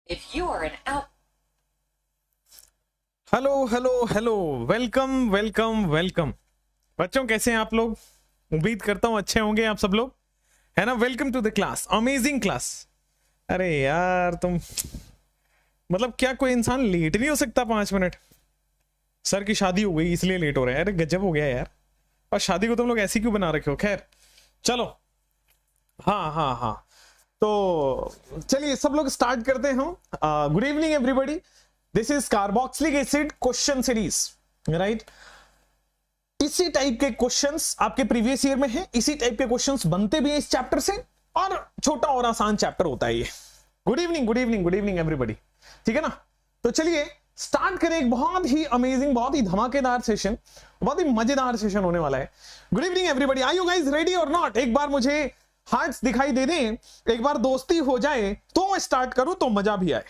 If you are an out hello hello hello, welcome welcome welcome. बच्चों कैसे हैं आप लोग? उम्मीद करता हूं अच्छे होंगे आप सब लोग, है ना। Welcome to the class, amazing class. अरे यार तुम मतलब क्या कोई इंसान लेट नहीं हो सकता 5 मिनट? सर की शादी हो गई इसलिए लेट हो रहे हैं। अरे गजब हो गया यार। और शादी को तुम लोग ऐसी क्यों बना रखे हो? खैर चलो, हाँ हाँ हाँ, तो चलिए सब लोग स्टार्ट करते हैं। Good evening everybody, this is carboxylic acid question series, right. इसी टाइप के क्वेश्चंस आपके प्रीवियस ईयर में है, इसी टाइप के क्वेश्चंस बनते भी हैं इस चैप्टर से, और छोटा और आसान चैप्टर होता है ये। Good evening good evening good evening everybody, ठीक है ना। तो चलिए स्टार्ट करें एक बहुत ही अमेजिंग, बहुत ही धमाकेदार सेशन, बहुत ही मजेदार सेशन होने वाला है। Good evening everybody, are you guys ready और नॉट? एक बार मुझे हार्ट्स दिखाई दे दें, एक बार दोस्ती हो जाए तो मैं स्टार्ट करूं तो मजा भी आए।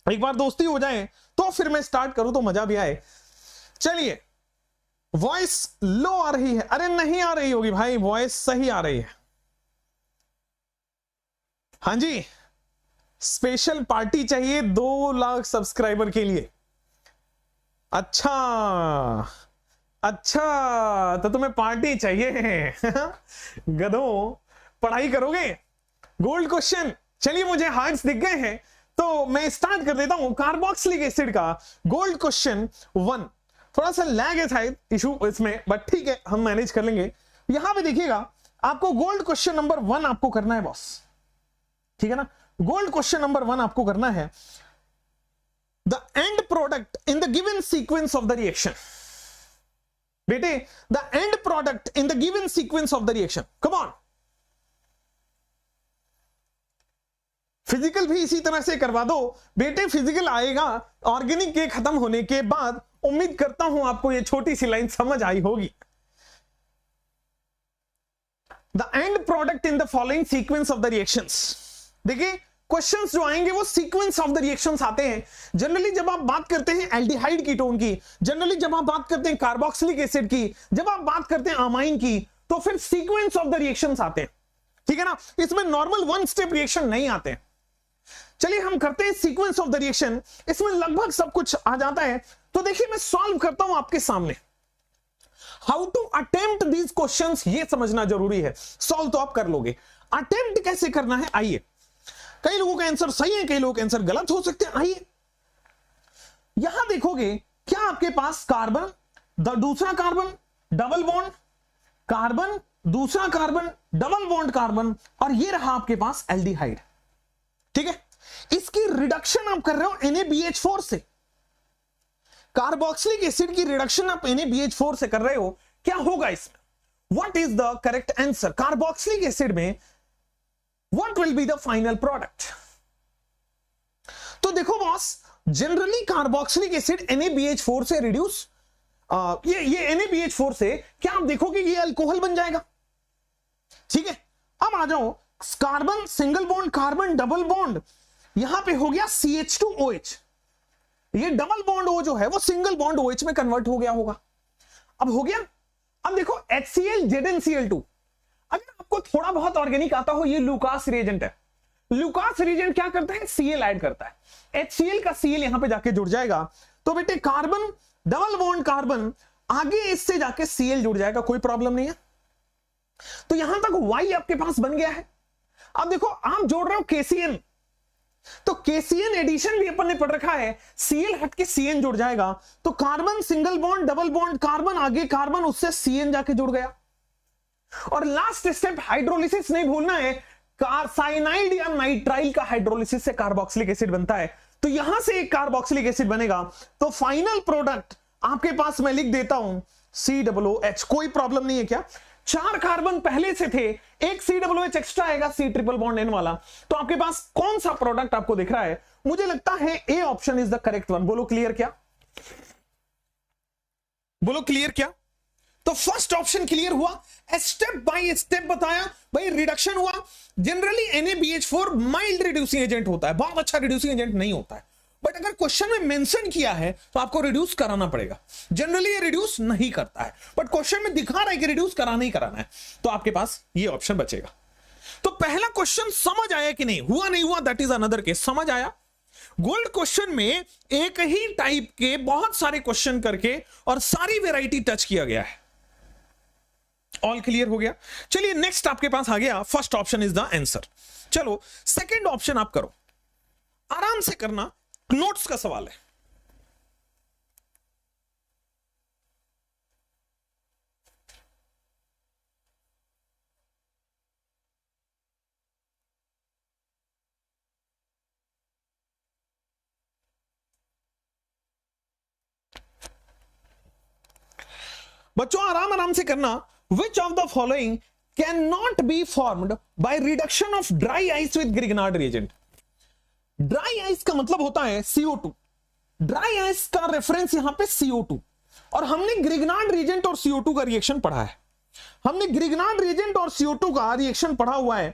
एक बार दोस्ती हो जाए तो फिर मैं स्टार्ट करूं तो मजा भी आए। चलिए, वॉइस लो आ रही है? अरे नहीं आ रही होगी भाई, वॉइस सही आ रही है। हाँ जी, स्पेशल पार्टी चाहिए 2 लाख सब्सक्राइबर के लिए। अच्छा अच्छा, तो तुम्हें पार्टी चाहिए गधों, पढ़ाई करोगे? Gold question. चलिए, मुझे हार्ट्स दिख गए हैं तो मैं स्टार्ट कर देता हूं कार्बोक्सिलिक एसिड का गोल्ड क्वेश्चन 1। थोड़ा सा लैग है शायद इशू इसमें, बट ठीक है, हम मैनेज कर लेंगे। यहां पे देखिएगा, आपको गोल्ड क्वेश्चन नंबर 1 आपको करना है बॉस, ठीक है ना। गोल्ड क्वेश्चन नंबर 1 आपको करना है, the end product in the given sequence of the reaction. बेटे, the end product in the given sequence of the reaction, come on. Physical भी इसी तरह से करवा दो बेटे, फिजिकल आएगा ऑर्गेनिक के खत्म होने के बाद। उम्मीद करता हूं आपको ये छोटी सी लाइन समझ आई होगी। The end product in the following sequence of the reactions. देखिए, क्वेश्चंस जो आएंगे वो सीक्वेंस ऑफ द रिएक्शंस आते हैं। जनरली जब आप बात करते हैं एल्डिहाइड कीटोन की, जनरली जब आप बात करते हैं कार्बोक्सिलिक एसिड की, जब आप बात करते हैं अमाइन की, तो फिर सीक्वेंस ऑफ द रिएक्शंस आते हैं, ठीक है ना। इसमें नॉर्मल 1 स्टेप रिएक्शन नहीं आते हैं। चलिए हम करते हैं सीक्वेंस ऑफ द रिएक्शन, इसमें लगभग सब कुछ आ जाता है। तो देखिए, मैं सॉल्व करता हूं आपके सामने। How to attempt these questions, ये समझना जरूरी है। सॉल्व तो आप कर लोगे, अटेम्प्ट कैसे करना है आइए। कई लोगों का आंसर सही है, कई लोगों के आंसर गलत हो सकते हैं। आइए, यहां देखोगे क्या आपके पास कार्बन, दूसरा कार्बन, डबल बॉन्ड, कार्बन, दूसरा कार्बन, डबल बॉन्ड कार्बन, और ये रहा आपके पास एल्डिहाइड, ठीक है। इसकी रिडक्शन आप कर रहे हो NaBH4 से। कार्बोक्सिलिक एसिड की रिडक्शन आप NaBH4 से कर रहे हो। क्या होगा इसमें? What is the correct answer? Carboxylic acid में what will be the final product? तो देखो boss, generally carboxylic acid NaBH4 से रिड्यूस, ये NaBH4 से क्या आप देखोगे ये अल्कोहल बन जाएगा, ठीक है। अब आ जाओ, carbon single bond, carbon double bond, यहां पे हो गया CH2OH। ये डबल बॉन्ड O जो है वो सिंगल बॉन्ड OH में कन्वर्ट हो गया होगा। अब हो गया। अब देखो HCl ZnCl2, अगर आपको थोड़ा बहुत ऑर्गेनिक आता हो, ये लुकास रिएजेंट है। लुकास रिएजेंट क्या करता है? Cl ऐड करता है। HCl का Cl यहां पे जाके जुड़ जाएगा, तो बेटे कार्बन डबल बॉन्ड कार्बन, आगे इससे जाके Cl जुड़ जाएगा, कोई प्रॉब्लम नहीं है। तो यहां तक Y आपके पास बन गया है। अब देखो, आप जोड़ रहे हो KCN, तो KCN एडिशन भी अपन ने पढ़ रखा है, Cl हट के Cn जुड़ जाएगा, तो carbon single bond double bond carbon, आगे कार्बन, उससे Cn जाके जुड़ गया। और लास्ट स्टेप हाइड्रोलिसिस नहीं भूलना है, साइनाइड या नाइट्राइल का हाइड्रोलिसिस से कार्बोक्सिलिक एसिड बनता है। तो यहां से एक कार्बोक्सिलिक एसिड बनेगा, तो फाइनल प्रोडक्ट आपके पास मैं लिख देता हूं COOH। कोई प्रॉब्लम नहीं है क्या? 4 कार्बन पहले से थे, एक COOH एक्स्ट्रा आएगा, C ट्रिपल बॉन्ड N वाला। तो आपके पास कौन सा प्रोडक्ट आपको दिख रहा है? मुझे लगता है A option is the correct one. बोलो क्लियर क्या? बोलो क्लियर क्या? तो फर्स्ट ऑप्शन क्लियर हुआ, स्टेप बाय स्टेप बताया भाई, रिडक्शन हुआ। Generally NaBH4 mild reducing agent होता है, बहुत अच्छा रिड्यूसिंग एजेंट नहीं होता है, बट अगर क्वेश्चन में मेंशन किया है तो आपको रिड्यूस कराना पड़ेगा। जनरली ये रिड्यूस नहीं करता है, बट क्वेश्चन में दिखा रहा है कि रिड्यूस कराना ही कराना है, तो आपके पास ये ऑप्शन बचेगा। तो पहला क्वेश्चन समझ आया कि नहीं? हुआ नहीं हुआ दैट इज अनदर केस। समझ आया? गोल्ड क्वेश्चन में एक ही टाइप के बहुत सारे क्वेश्चन करके और सारी वैरायटी टच किया गया है। ऑल क्लियर हो गया? चलिए नेक्स्ट आपके पास आ गया, first option is the answer. चलो सेकंड ऑप्शन आप करो, आराम से करना, नोट्स का सवाल है। बच्चों आराम आराम से करना। विच of the following can not be formed by reduction of dry ice with Grignard reagent. Dry ice का मतलब होता है CO2। ड्राई आइस का रेफरेंस यहां पे CO2, और हमने ग्रिग्नार्ड रिएजेंट और CO2 का रिएक्शन पढ़ा है। हमने ग्रिग्नार्ड रिएजेंट और CO2 का रिएक्शन पढ़ा हुआ है।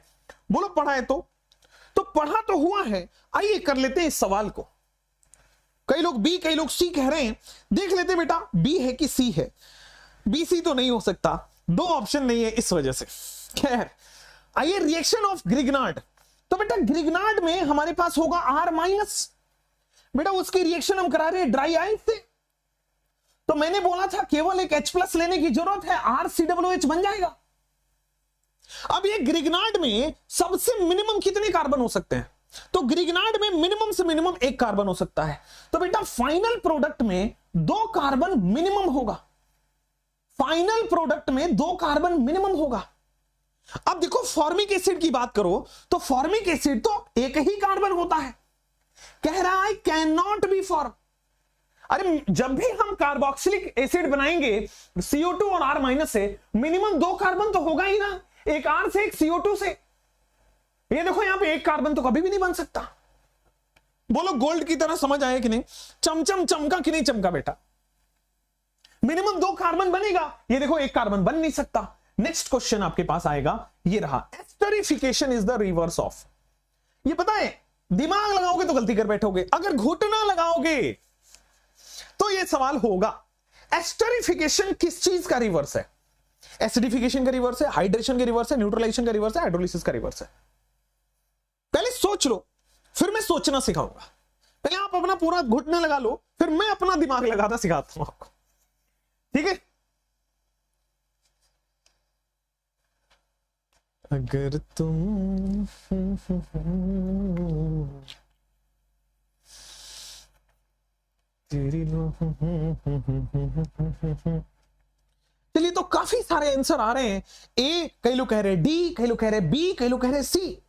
बोलो पढ़ा है तो पढ़ा तो हुआ है। आइए कर लेते हैं इस सवाल को। कई लोग B कई लोग C कह रहे हैं, देख लेते बेटा B है कि C है। BC तो नहीं हो सकता, दो ऑप्शन नहीं है इस वजह से। खैर आइए रिएक्शन ऑफ ग्रिग्नार्ड, तो बेटा ग्रिग्नार्ड में हमारे पास होगा R-। बेटा उसकी रिएक्शन हम करा रहे हैं ड्राई आइस से, तो मैंने बोला था केवल एक H+ लेने की जरूरत है, RCOOH बन जाएगा। अब ये ग्रिग्नार्ड में सबसे मिनिमम कितने कार्बन हो सकते हैं? तो ग्रिग्नार्ड में मिनिमम से मिनिमम एक कार्बन हो सकता है, तो बेटा फाइनल प्रोडक्ट में 2 कार्बन मिनिमम होगा। फाइनल प्रोडक्ट में 2 कार्बन मिनिमम होगा। अब देखो फॉर्मिक एसिड की बात करो तो फॉर्मिक एसिड तो एक ही कार्बन होता है। कह रहा है कैन नॉट बी फॉर्म। अरे जब भी हम कार्बोक्सिलिक एसिड बनाएंगे CO2 और R- से, मिनिमम 2 कार्बन तो होगा ही ना, एक R से एक CO2 से। ये देखो यहां पे एक कार्बन तो कभी भी नहीं बन सकता। बोलो गोल्ड की तरह समझ आया कि नहीं? चमचम चमका कि नहीं चमका बेटा? मिनिमम 2 कार्बन बनेगा, ये देखो एक कार्बन बन नहीं सकता। नेक्स्ट क्वेश्चन आपके पास आएगा, ये रहा, esterification is the reverse of. ये पता है, दिमाग लगाओगे तो गलती कर बैठोगे, अगर घुटना लगाओगे तो ये सवाल होगा। एस्टरिफिकेशन किस चीज का रिवर्स है? एसिडिफिकेशन का रिवर्स है, हाइड्रेशन का रिवर्स है, न्यूट्रलाइजेशन का रिवर्स है, हाइड्रोलिसिस का रिवर्स है। पहले सोच लो, फिर मैं सोचना सिखाऊंगा। पहले आप अपना पूरा घुटना लगा लो, फिर मैं अपना दिमाग लगाना सिखाता हूं आपको, ठीक है? अगर तुम चलिए, तो काफी सारे आंसर आ रहे हैं। ए कई लोग कह रहे हैं, डी कई लोग कह रहे हैं, बी कई लोग कह रहे हैं, सी।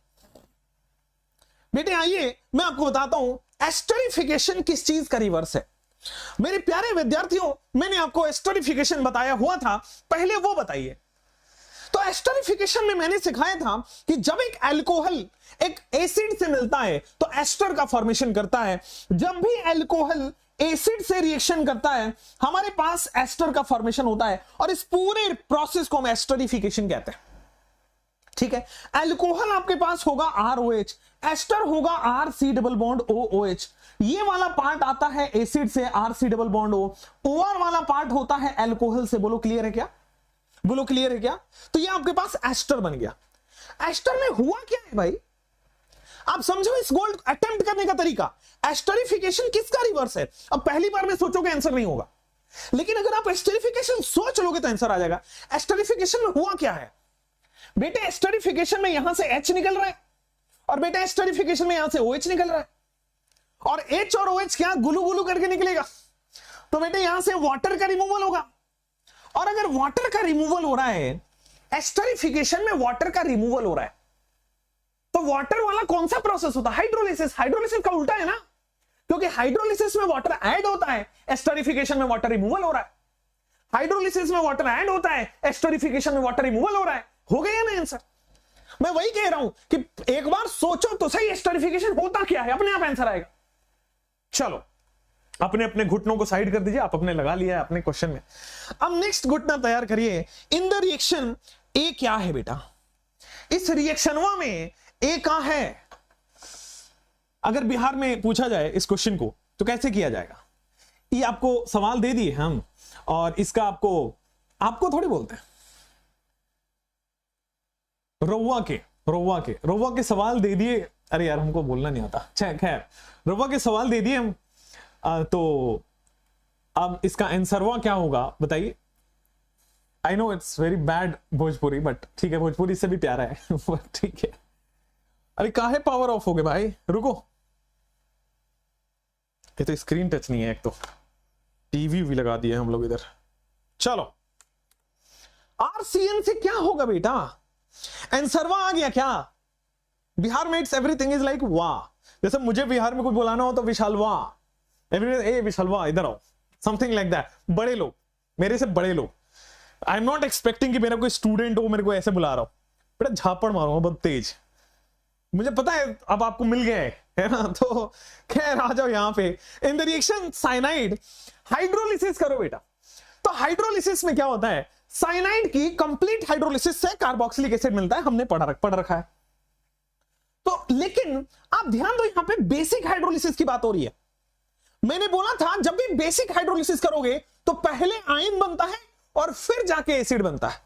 बेटे आइए मैं आपको बताता हूं एस्टरिफिकेशन किस चीज का रिवर्स है। मेरे प्यारे विद्यार्थियों, मैंने आपको एस्टरिफिकेशन बताया हुआ था, पहले वो बताइए। तो एस्टरिफिकेशन में मैंने सिखाया था कि जब एक अल्कोहल एक एसिड से मिलता है तो एस्टर का फॉर्मेशन करता है। जब भी अल्कोहल एसिड से रिएक्शन करता है हमारे पास एस्टर का फॉर्मेशन होता है, और इस पूरे प्रोसेस को हम एस्टरिफिकेशन कहते हैं। ठीक है, अल्कोहल आपके पास होगा ROH, एस्टर होगा RC+OH। ये वाला पार्ट आता है एसिड से RC+O, OR वाला पार्ट होता है अल्कोहल से। बोलो क्लियर है क्या? बोलो क्लियर है क्या? तो ये आपके पास एस्टर बन गया। एस्टर में हुआ क्या है भाई, आप समझो इस गोल्ड अटेम्प्ट करने का तरीका। एस्टरिफिकेशन किसका रिवर्स है? अब पहली बार में सोचोगे आंसर नहीं होगा, लेकिन अगर आप एस्टरिफिकेशन सोच लोगे तो आंसर आ जाएगा। एस्टरिफिकेशन में हुआ क्या है बेटे? एस्टरिफिकेशन में यहां से H निकल रहा है, और बेटा एस्टरिफिकेशन में यहां से OH निकल रहा है, और H और OH क्या गुलू गुलू करके निकलेगा, तो बेटे यहां से वाटर का रिमूवल होगा। और अगर वाटर का रिमूवल हो रहा है, एस्टरिफिकेशन में वाटर का रिमूवल हो रहा है, तो वाटर वाला कौन सा प्रोसेस होता है? हाइड्रोलिसिस। हाइड्रोलिसिस का उल्टा है ना, क्योंकि हाइड्रोलिसिस में वाटर ऐड होता है, एस्टरिफिकेशन में वाटर रिमूवल हो रहा है। हाइड्रोलिसिस में वाटर ऐड होता है, एस्टरिफिकेशन में वाटर रिमूवल हो रहा है। हो गया ना आंसर? मैं वही कह रहा हूं कि एक बार सोचो तो सही, एस्टरिफिकेशन होता क्या है, अपने आप आंसर आएगा। चलो अपने अपने घुटनों को साइड कर दीजिए, आप अपने लगा लिया है अपने क्वेश्चन में। अब नेक्स्ट घुटना तैयार करिए। इन द रिएक्शन ए क्या है बेटा? इस रिएक्शनवा में ए का है। अगर बिहार में पूछा जाए इस क्वेश्चन को तो कैसे किया जाएगा? ये आपको सवाल दे दिए हम, और इसका आपको थोड़ी बोलते हैं, रउआ के सवाल दे दिए अरे यार हमको बोलना नहीं आता। अच्छा खैर, रुपा के सवाल दे दिए हम। तो अब इसका आंसरवा क्या होगा बताइए। I know it's very bad Bhojpuri, but ठीक है, भोजपुरी से भी प्यारा है। ठीक है। अरे काहे पावर ऑफ हो गए भाई, रुको। ये तो स्क्रीन टच नहीं है, एक तो टीवी भी लगा दिए हम लोग इधर। चलो, आरसीएन से क्या होगा बेटा? आंसरवा आ गया क्या? बिहार में इट्स एवरीथिंग इज लाइक वाह। जैसे मुझे बिहार में कुछ बुलाना हो तो विशाल वाह, ए विशाल वाह इधर आओ, समथिंग लाइक दैट। बड़े लोग, मेरे से बड़े लोग। आई एम नॉट एक्सपेक्टिंग कि मेरा कोई स्टूडेंट हो मेरे को ऐसे बुला रहा हो, बेटा झापड़ मारूंगा बहुत तेज। मुझे पता है अब आपको मिल गया है ना। तो खैर आ जाओ यहां पे। इन द रिएक्शन साइनाइड हाइड्रोलिसिस करो बेटा। तो हाइड्रोलिसिस में क्या होता है? साइनाइड की कंप्लीट हाइड्रोलिसिस से कार्बोक्सिलिक एसिड मिलता है, हमने पढ़ रखा है। तो लेकिन आप ध्यान दो, यहां पे बेसिक हाइड्रोलिसिस की बात हो रही है। मैंने बोला था जब भी बेसिक हाइड्रोलिसिस करोगे तो पहले आयन बनता है और फिर जाके एसिड बनता है।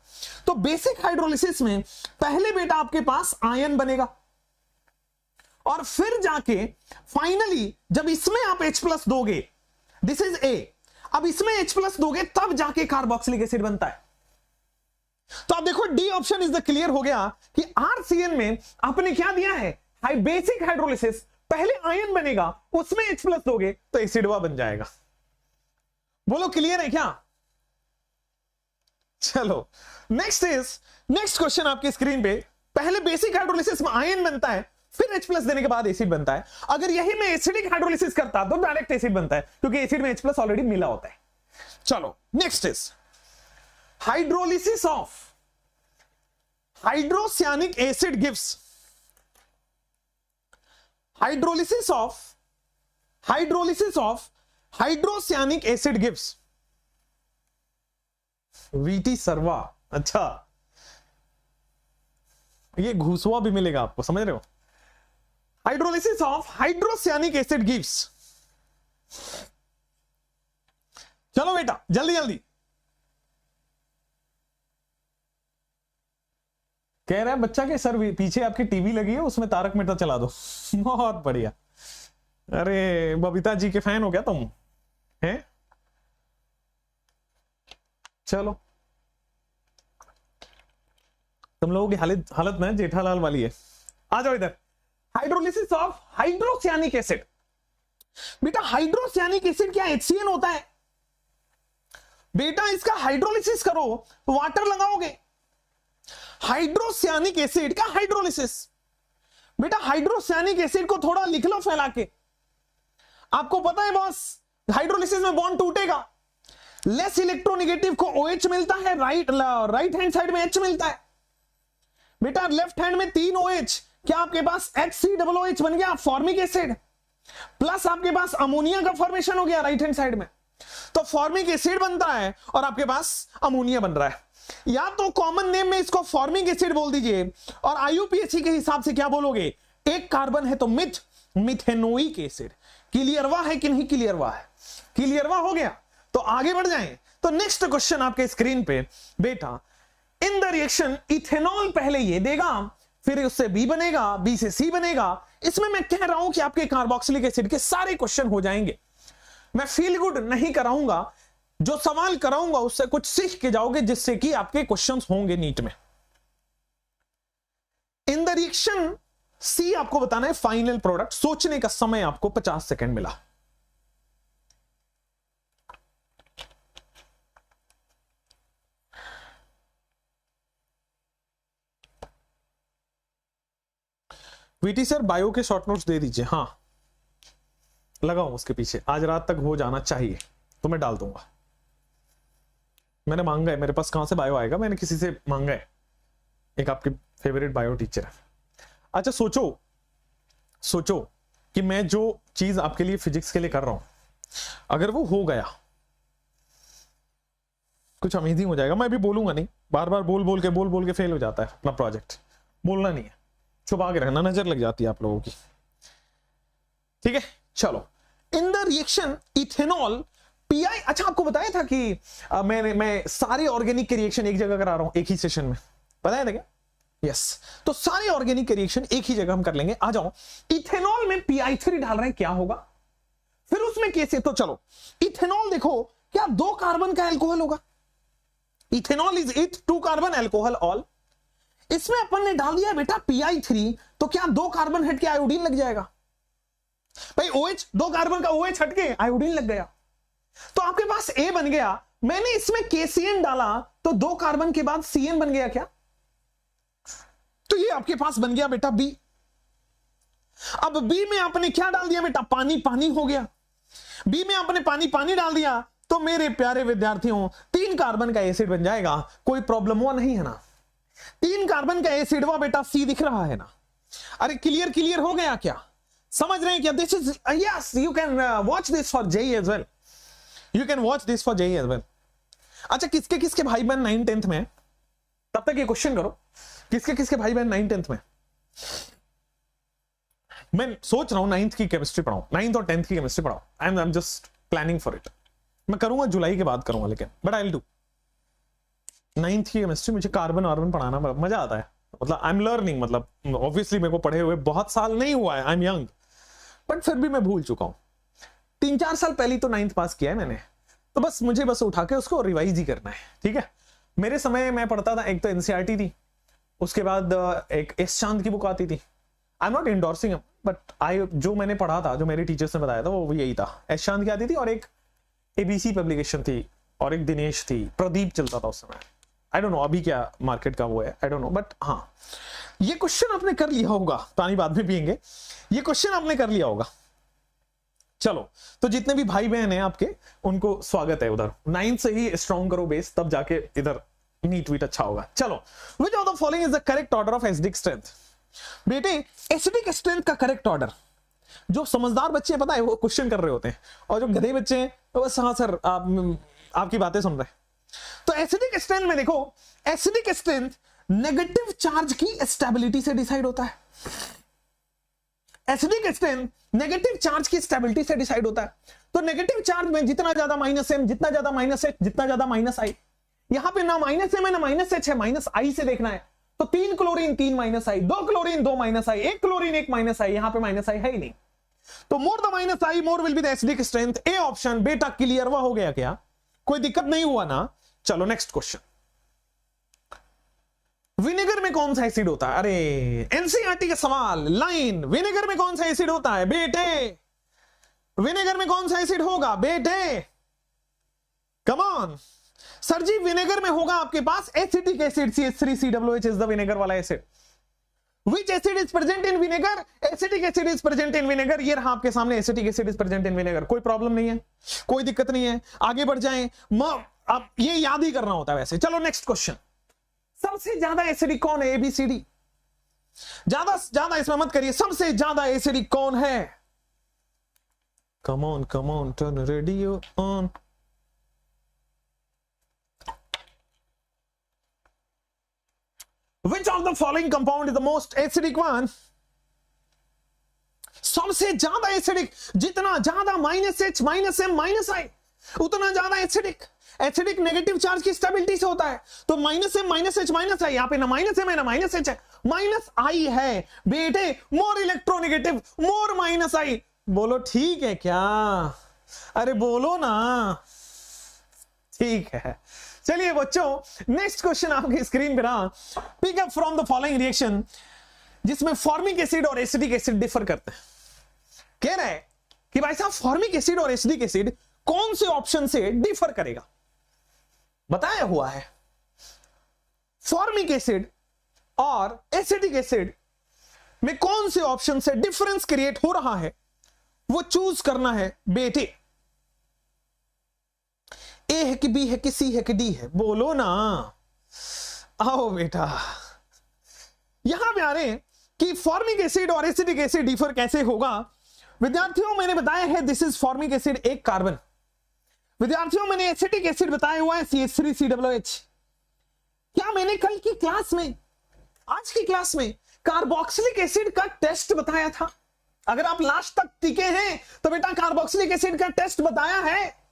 तो बेसिक हाइड्रोलिसिस में पहले बेटा आपके पास आयन बनेगा और फिर जाके फाइनली जब इसमें आप H+ दोगे, दिस इज A, अब इसमें H+ दोगे तब जाके कार्बोक्सिलिक एसिड बनता है। तो आप देखो D option is the clear हो गया कि आरसीएन में आपने क्या दिया है? बेसिक हाइड्रोलिसिस, पहले आयन बनेगा उसमें H+ दोगे तो एसिडवा बन जाएगा। बोलो क्लियर है क्या? चलो नेक्स्ट क्वेश्चन आपकी स्क्रीन पे। पहले बेसिक हाइड्रोलिसिस में आयन बनता है, फिर H+ देने के बाद एसिड बनता है। अगर यही मैं एसिडिक हाइड्रोलिसिस करता तो डायरेक्ट एसिड बनता है, क्योंकि एसिड में H+ ऑलरेडी मिला होता है। चलो next is hydrolysis of hydrocyanic acid gives hydrolysis of hydrocyanic acid gives वीटी सर्वा। अच्छा, ये घुसवा भी मिलेगा आपको, समझ रहे हो? Hydrolysis of hydrocyanic acid gives. चलो बेटा जल्दी जल्दी। कह रहा है बच्चा के सर पीछे आपकी टीवी लगी है, उसमें तारक मेहता चला दो। बहुत बढ़िया। अरे बबीता जी के फैन हो क्या तुम? हैं? चलो, तुम लोगों की हालत में जेठालाल वाली है। आ जाओ इधर। Hydrolysis of hydrocyanic acid. बेटा हाइड्रोसियानिक एसिड क्या HCN होता है? बेटा इसका हाइड्रोलिसिस करो, वाटर लगाओगे। हाइड्रोसियानिक एसिड का हाइड्रोलिसिस। बेटा हाइड्रोसियानिक एसिड को थोड़ा लिख लो फैला के। आपको पता है बॉस, हाइड्रोलिसिस में बॉन्ड टूटेगा, लेस इलेक्ट्रोनेगेटिव को OH मिलता है, राइट हैंड साइड में H मिलता है। बेटा लेफ्ट हैंड में 3 OH, क्या आपके पास HCOOH बन गया फॉर्मिक एसिड, प्लस आपके पास अमोनिया का फॉर्मेशन हो गया राइट हैंड साइड में। तो फॉर्मिक एसिड बनता है और आपके पास अमोनिया बन रहा है। या तो कॉमन नेम में इसको फॉर्मिक एसिड बोल दीजिए, और IUPAC के हिसाब से क्या बोलोगे? एक कार्बन है तो मिथेनोइक एसिड। क्लियरवा है कि नहीं? क्लियरवा है। क्लियरवा हो गया तो आगे बढ़ जाएं। तो नेक्स्ट क्वेश्चन आपके स्क्रीन पे बेटा, इन द रिएक्शन इथेनॉल पहले ये देगा, फिर उससे B बनेगा, B से C बनेगा। इसमें मैं कह रहा हूं कि आपके कार्बोक्सिलिक एसिड के सारे क्वेश्चन हो जाएंगे। मैं फील गुड नहीं कराऊंगा, जो सवाल कराऊंगा उससे कुछ सीख के जाओगे, जिससे कि आपके क्वेश्चंस होंगे नीट में। इन द रिएक्शन C आपको बताना है फाइनल प्रोडक्ट। सोचने का समय आपको 50 सेकंड मिला। वीटी सर बायो के शॉर्ट नोट्स दे दीजिए। हाँ लगाओ उसके पीछे, आज रात तक हो जाना चाहिए, तो मैं डाल दूंगा। मैंने मांगा है, मेरे पास कहां से बायो आएगा? मैंने किसी से मांगा है, एक आपके फेवरेट बायो टीचर है। अच्छा सोचो कि मैं जो चीज आपके लिए फिजिक्स के लिए कर रहा हूं, अगर वो हो गया कुछ अमेजिंग हो जाएगा। मैं अभी बोलूंगा नहीं, बार बार बोल के फेल हो जाता है अपना प्रोजेक्ट। बोलना नहीं है, छुपा के रखना, नजर लग जाती है आप लोगों की। ठीक है चलो, इन द रिएक्शन इथेनॉल पीआई। अच्छा आपको बताया था कि मैं सारे ऑर्गेनिक के रिएक्शन एक जगह करा रहा हूं एक ही सेशन में, बताया था क्या? यस तो सारे ऑर्गेनिक रिएक्शन एक ही जगह हम कर लेंगे। आ जाओ, इथेनॉल में PI3 डाल रहे हैं, क्या होगा फिर उसमें कैसे? तो चलो इथेनॉल देखो, क्या 2 कार्बन का एल्कोहल होगा? इथेनॉल इज इथ, 2 कार्बन एल्कोहल ऑल। इसमें अपन ने डाल दिया बेटा PI3, तो क्या 2 कार्बन हट के आयोडीन लग जाएगा? भाई OH, 2 कार्बन का OH हट के आयोडीन लग गया, तो आपके पास A बन गया। मैंने इसमें KCN डाला तो 2 कार्बन के बाद CN बन गया क्या? तो ये आपके पास बन गया बेटा B। अब B में आपने क्या डाल दिया बेटा? पानी, पानी हो गया। B में आपने पानी, पानी डाल दिया, तो मेरे प्यारे विद्यार्थियों 3 कार्बन का एसिड बन जाएगा। कोई प्रॉब्लम हुआ नहीं है ना? 3 कार्बन का एसिड हुआ बेटा, C दिख रहा है ना? अरे क्लियर, क्लियर हो गया क्या? समझ रहे हैं क्या? This is yes, you can watch this for JEE as well, you can watch this for JEE as well. अच्छा, किसके किसके भाई बहन 9th 10th में? तब तक ये क्वेश्चन करो, किसके किसके भाई बहन 9th 10th में? मैं सोच रहा हूं 9th की केमिस्ट्री पढ़ाऊं, 9th और 10th की केमिस्ट्री पढ़ाऊं। I am just planning for it. मैं करूंगा जुलाई के बाद करूंगा, लेकिन but I will do 9th की केमिस्ट्री। मुझे कार्बन वार्बन पढ़ाना मजा आता है, मतलब आई एम लर्निंग, मतलब ऑब्वियसली मेरे को पढ़े हुए बहुत साल नहीं हुआ है, आई एम यंग, बट फिर भी मैं भूल चुका हूं। 3-4 साल पहले तो 9th पास किया है मैंने, तो बस मुझे बस उठा के उसको रिवाइज ही करना है, ठीक है। मेरे समय मैं पढ़ता था, एक तो NCERT थी, उसके बाद एक एस चांद की बुक आती थी। I am not endorsing, but जो मैंने पढ़ा था, जो मेरे टीचर्स ने बताया था, वो यही था। एस चांद की आती थी, और एक ABC पब्लिकेशन थी, और एक दिनेश थी, प्रदीप चलता था उस समय। आई डोंट नो अभी क्या मार्केट का वो है, आई डोंट नो, बट हाँ ये क्वेश्चन आपने कर लिया होगा। पानी बाद में पियेंगे, ये क्वेश्चन आपने कर लिया होगा। चलो, तो जितने भी भाई बहन हैं आपके, उनको स्वागत है उधर। 9th से ही स्ट्रॉन्ग करो बेस, तब जाके इधर नीट वीट अच्छा होगा। चलो, विच of the following is the correct order of acidic strength? बेटे एसिडिक स्ट्रेंथ का करेक्ट ऑर्डर, जो समझदार बच्चे हैं पता है वो क्वेश्चन कर रहे होते हैं, और जो गधे बच्चे हैं वो बस हाँ सर आपकी बातें सुन रहे हैं। तो एसिडिक स्ट्रेंथ में देखो, एसिडिक स्ट्रेंथ नेगेटिव चार्ज की स्टेबिलिटी से डिसाइड होता है। एसिडिक स्ट्रेंथ नेगेटिव चार्ज की स्टेबिलिटी से डिसाइड होता है। तो नेगेटिव चार्ज में जितना ज्यादा -M, जितना ज्यादा -H, जितना ज्यादा -I, यहां पे ना -M है ना -H है, -I से देखना है। तो 3 chlorine 3 -I, 2 chlorine 2 -I, 1 chlorine 1 -I, यहां पे -I है ही नहीं। तो more the -I more will be the acidic strength. A option बेटा क्लियर हुआ, हो गया क्या? कोई दिक्कत नहीं हुआ ना? चलो नेक्स्ट क्वेश्चन, विनेगर में कौन सा एसिड होता है? अरे NCERT का सवाल, लाइन, विनेगर में कौन सा एसिड होता है बेटे? विनेगर में कौन सा एसिड होगा बेटे? Come on sir ji, vinegar में होगा आपके पास acetic acid, CH3COOH is the vinegar वाला acid. Which acid is present in vinegar? Acetic acid is present in vinegar। ये रहा आपके सामने, acetic acid is present in vinegar. कोई प्रॉब्लम नहीं है, कोई दिक्कत नहीं है, आगे बढ़ जाएं। अब ये याद ही करना होता है वैसे। चलो नेक्स्ट क्वेश्चन, सबसे ज्यादा एसिडिक कौन है? ABCD, ज्यादा इसमें मत करिए, सबसे ज्यादा एसिडिक कौन है? Come on turn radio on. Which of the following compound is the most acidic one? सबसे ज्यादा एसिडिक, जितना ज्यादा -H, -M, -I, उतना ज्यादा एसिडिक। एसिडिक नेगेटिव चार्ज की स्टेबिलिटी से होता है। तो -M, -H, -I, यहां पे ना -M है ना -H है, -I है बेटे। More electronegative, more -I। बोलो ठीक है क्या? अरे बोलो ना, ठीक है। चलिए बच्चों, नेक्स्ट क्वेश्चन आपकी स्क्रीन पे रहा। Pick up from the following reaction, जिसमें फॉर्मिक एसिड और एसिडिक एसिड डिफर करते हैं। कह रहा है कि भाई साहब फॉर्मिक एसिड और एसिडिक एसिड कौन से ऑप्शन से डिफर करेगा? बताया हुआ है फॉर्मिक एसिड और एसिडिक एसिड में कौन से ऑप्शन से डिफरेंस क्रिएट हो रहा है, वो चूज करना है बेटे। ए है कि बी है कि सी है कि डी है? बोलो ना, आओ बेटा। यहां पे आ रहे हैं कि फॉर्मिक एसिड और एसिडिक एसिड डिफर कैसे होगा। विद्यार्थियों मैंने बताया है this is formic acid, 1 carbon. विद्यार्थियों मैंने एसिटिक एसिड बताया हुआ है CH3COOH। क्या मैंने कल की क्लास में, आज की क्लास में कार्बोक्सिलिक एसिड का टेस्ट बताया था? अगर आप लास्ट तक टिके हैं तो बेटा कार्बोक्सिलिक एसिड का टेस्ट बताया है।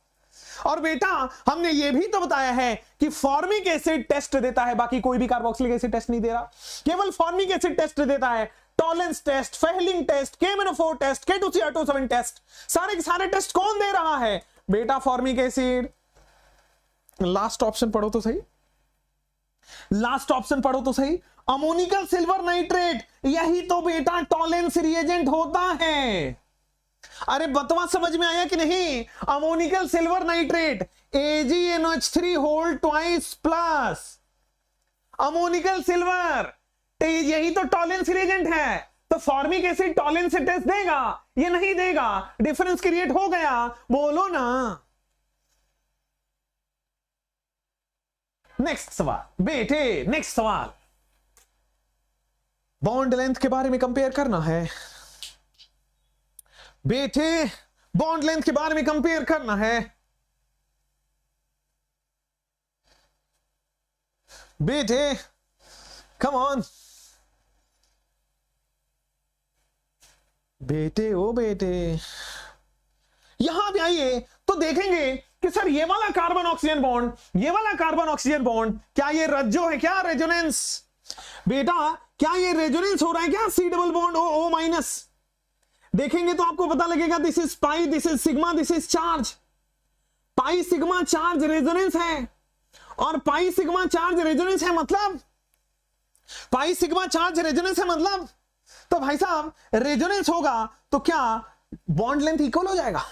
और बेटा हमने ये भी तो बताया है कि फॉर्मिक एसिड टेस्ट देता है, बाकी कोई भी कार्बोक्सिलिक एसिड टेस्ट नहीं दे रहा, केवल फॉर्मिक एसिड टेस्ट देता है। Tollens test, Fehling test, K-MnO4 test, K2CR27 test, सारे के सारे टेस्ट कौन दे रहा है? बेटा फॉर्मिक एसिड। लास्ट ऑप्शन पढ़ो तो सही, लास्ट ऑप्शन पढ़ो तो सही, अमोनिकल सिल्वर नाइट्रेट, यही तो बेटा टॉलेंस रिएजेंट होता है। अरे बतवा समझ में आया कि नहीं? Ammoniacal silver nitrate AgNH3 whole twice plus ammoniacal silver, यही तो टॉलेंस रिएजेंट है। तो फॉर्मिक एसिड टॉलेंस से टेस्ट देगा, ये नहीं देगा, डिफरेंस क्रिएट हो गया, बोलो ना। नेक्स्ट सवाल बेटे, नेक्स्ट सवाल, बॉन्ड लेंथ के बारे में कंपेयर करना है बेटे, बॉन्ड लेंथ के बारे में कंपेयर करना है बेटे, कम ऑन बेटे, ओ बेटे, यहां भी आइए तो देखेंगे कि सर ये वाला कार्बन ऑक्सीजन बॉन्ड, ये वाला कार्बन ऑक्सीजन बॉन्ड, क्या ये रज्जो है, क्या रेजोनेंस? बेटा क्या ये रेजोनेंस हो रहा है क्या? C double bond O minus, देखेंगे तो आपको पता लगेगा this is pi, this is sigma, this is charge, pi sigma charge resonance है, और पाई सिग्मा चार्ज रेजोनेंस है मतलब, पाई सिग्मा चार्ज रेजोनेंस है मतलब, तो भाई साहब रेजोनेंस होगा तो क्या बॉन्ड लेंथ इक्वल हो जाएगा?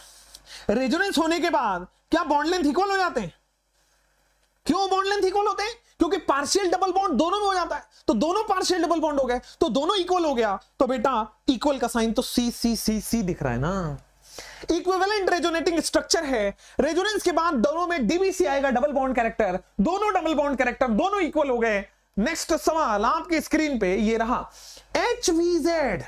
रेजोनेंस होने के बाद क्या बॉन्ड लेंथ इक्वल हो जाते हैं? क्यों बॉन्ड लेंथ इक्वल होते हैं? क्योंकि पार्शियल डबल बॉन्ड दोनों में हो जाता है, तो दोनों पार्शियल डबल बॉन्ड हो गए, तो दोनों इक्वल हो गया, तो बेटा इक्वल का साइन तो सी सी सी सी दिख रहा है ना। इक्विवेलेंट रेजोनेटिंग स्ट्रक्चर है, रेजोनेंस के बाद दोनों में डीबीसी आएगा, डबल बॉन्ड कैरेक्टर, दोनों डबल बॉन्ड कैरेक्टर दोनों इक्वल हो गए। नेक्स्ट सवाल आपकी स्क्रीन पे ये रहा, HVZ,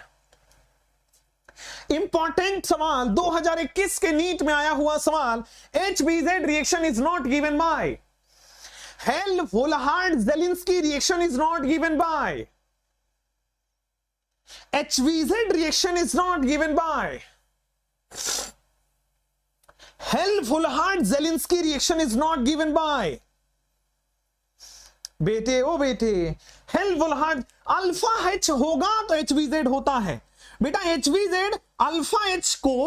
इंपॉर्टेंट सवाल, 2021 के नीट में आया हुआ सवाल। HVZ reaction is not given by, Hell-Volhard-Zelinsky reaction is not given by, HVZ reaction is not given by, Hell-Volhard-Zelinsky reaction is not given by, बेटे ओ बेटे, Hell-Volhard अल्फा H होगा तो HVZ होता है बेटा, HVZ अल्फा H को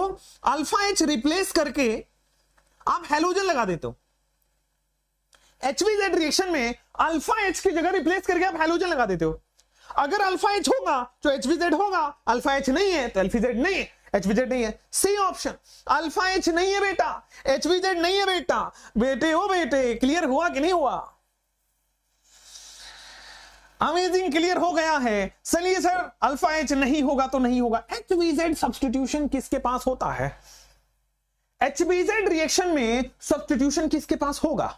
alpha H replace करके आप हेलोजन लगा देते हो, HVZ रिएक्शन में अल्फा H की जगह रिप्लेस करके आप हेलोजन लगा देते हो। अगर अल्फा H होगा तो HVZ होगा, अल्फा H नहीं है तो LVZ नहीं है, HVZ नहीं है, सी ऑप्शन। अल्फा H नहीं है बेटा, HVZ नहीं है बेटा, बेटे ओ बेटे, क्लियर हुआ कि नहीं हुआ? अमेजिंग, क्लियर हो गया है। चलिए सर अल्फा H नहीं होगा तो नहीं होगा, HVZ सब्स्टिट्यूशन किसके पास होता है? HVZ रिएक्शन में सब्स्टिट्यूशन किसके पास होगा?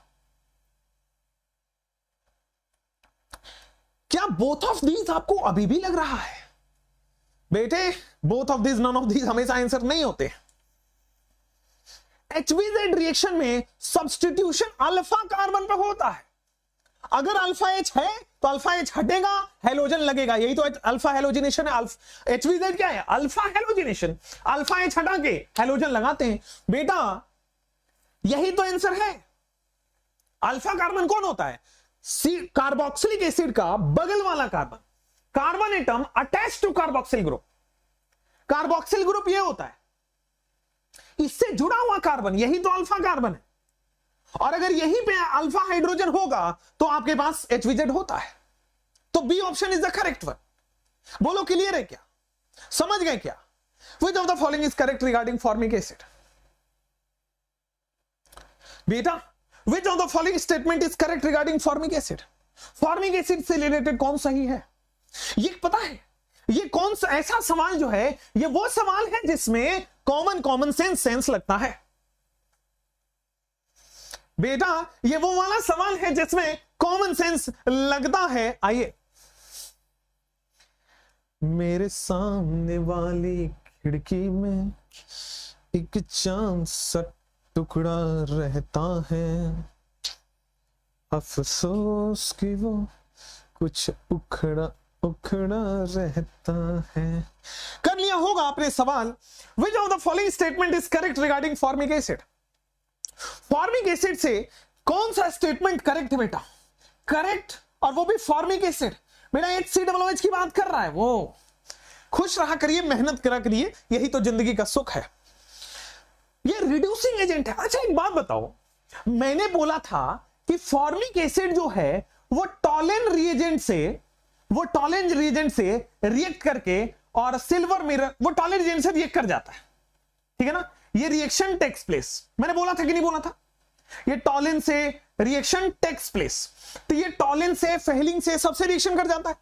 क्या बोथ ऑफ दीज आपको अभी भी लग रहा है? बेटे both of these, none of these हमेशा आंसर नहीं होते। HVZ रिएक्शन में सब्स्टिट्यूशन अल्फा कार्बन पर होता है, अगर अल्फा H है तो अल्फा H हटेगा, हेलोजन लगेगा, यही तो अल्फा हेलोजिनेशन है। HVZ क्या है? अल्फा हेलोजिनेशन, अल्फा H हटा के हेलोजन लगाते हैं बेटा, यही तो आंसर है। अल्फा कार्बन कौन होता है? कार्बोक्सिलिक एसिड का बगल वाला carbon, carbon atom attach to carboxyl group, carboxyl group ये होता है, इससे जुड़ा हुआ कार्बन, यही तो अल्फा कार्बन है। और अगर यहीं पे अल्फा हाइड्रोजन होगा तो आपके पास HVZ होता है, तो B option is the correct one. बोलो क्लियर है क्या? समझ गए क्या? Which of the following is correct regarding formic acid? बेटा which of the following statement is correct regarding formic acid? Formic acid से रिलेटेड कौन सही है? ये पता है, ये कौन सा ऐसा सवाल जो है, ये वो सवाल है जिसमें कॉमन सेंस लगता है बेटा, ये वो वाला सवाल है जिसमें कॉमन सेंस लगता है। आइए, मेरे सामने वाली खिड़की में एक चांद सा टुकड़ा रहता है, अफसोस कि वो कुछ उखड़ा उखड़ा रहता है। कर लिया होगा आपने सवाल। विच of the following statement is correct regarding formic acid? Formic acid से कौन सा स्टेटमेंट करेक्ट है बेटा? करेक्ट, और वो भी फॉर्मिक एसिड। बेटा HCOOH की बात कर रहा है वो। खुश रहा करिए, मेहनत करा करिए, यही तो जिंदगी का सुख है। ये रिड्यूसिंग एजेंट है। अच्छा एक बात बताओ, मैंने बोला था कि फॉर्मिक एसिड जो है वो टॉलेन रिएजेंट से रिएक्ट करके, और सिल्वर मिरर वो टॉलेन रिएजेंट से रिएक्ट कर जाता है, ठीक है ना? ये रिएक्शन टेक्स प्लेस, मैंने बोला था कि नहीं बोला था? ये टॉलेन से रिएक्शन टेक्स प्लेस, तो ये टॉलेन से, फेहलिंग से, सबसे रिएक्शन कर जाता है।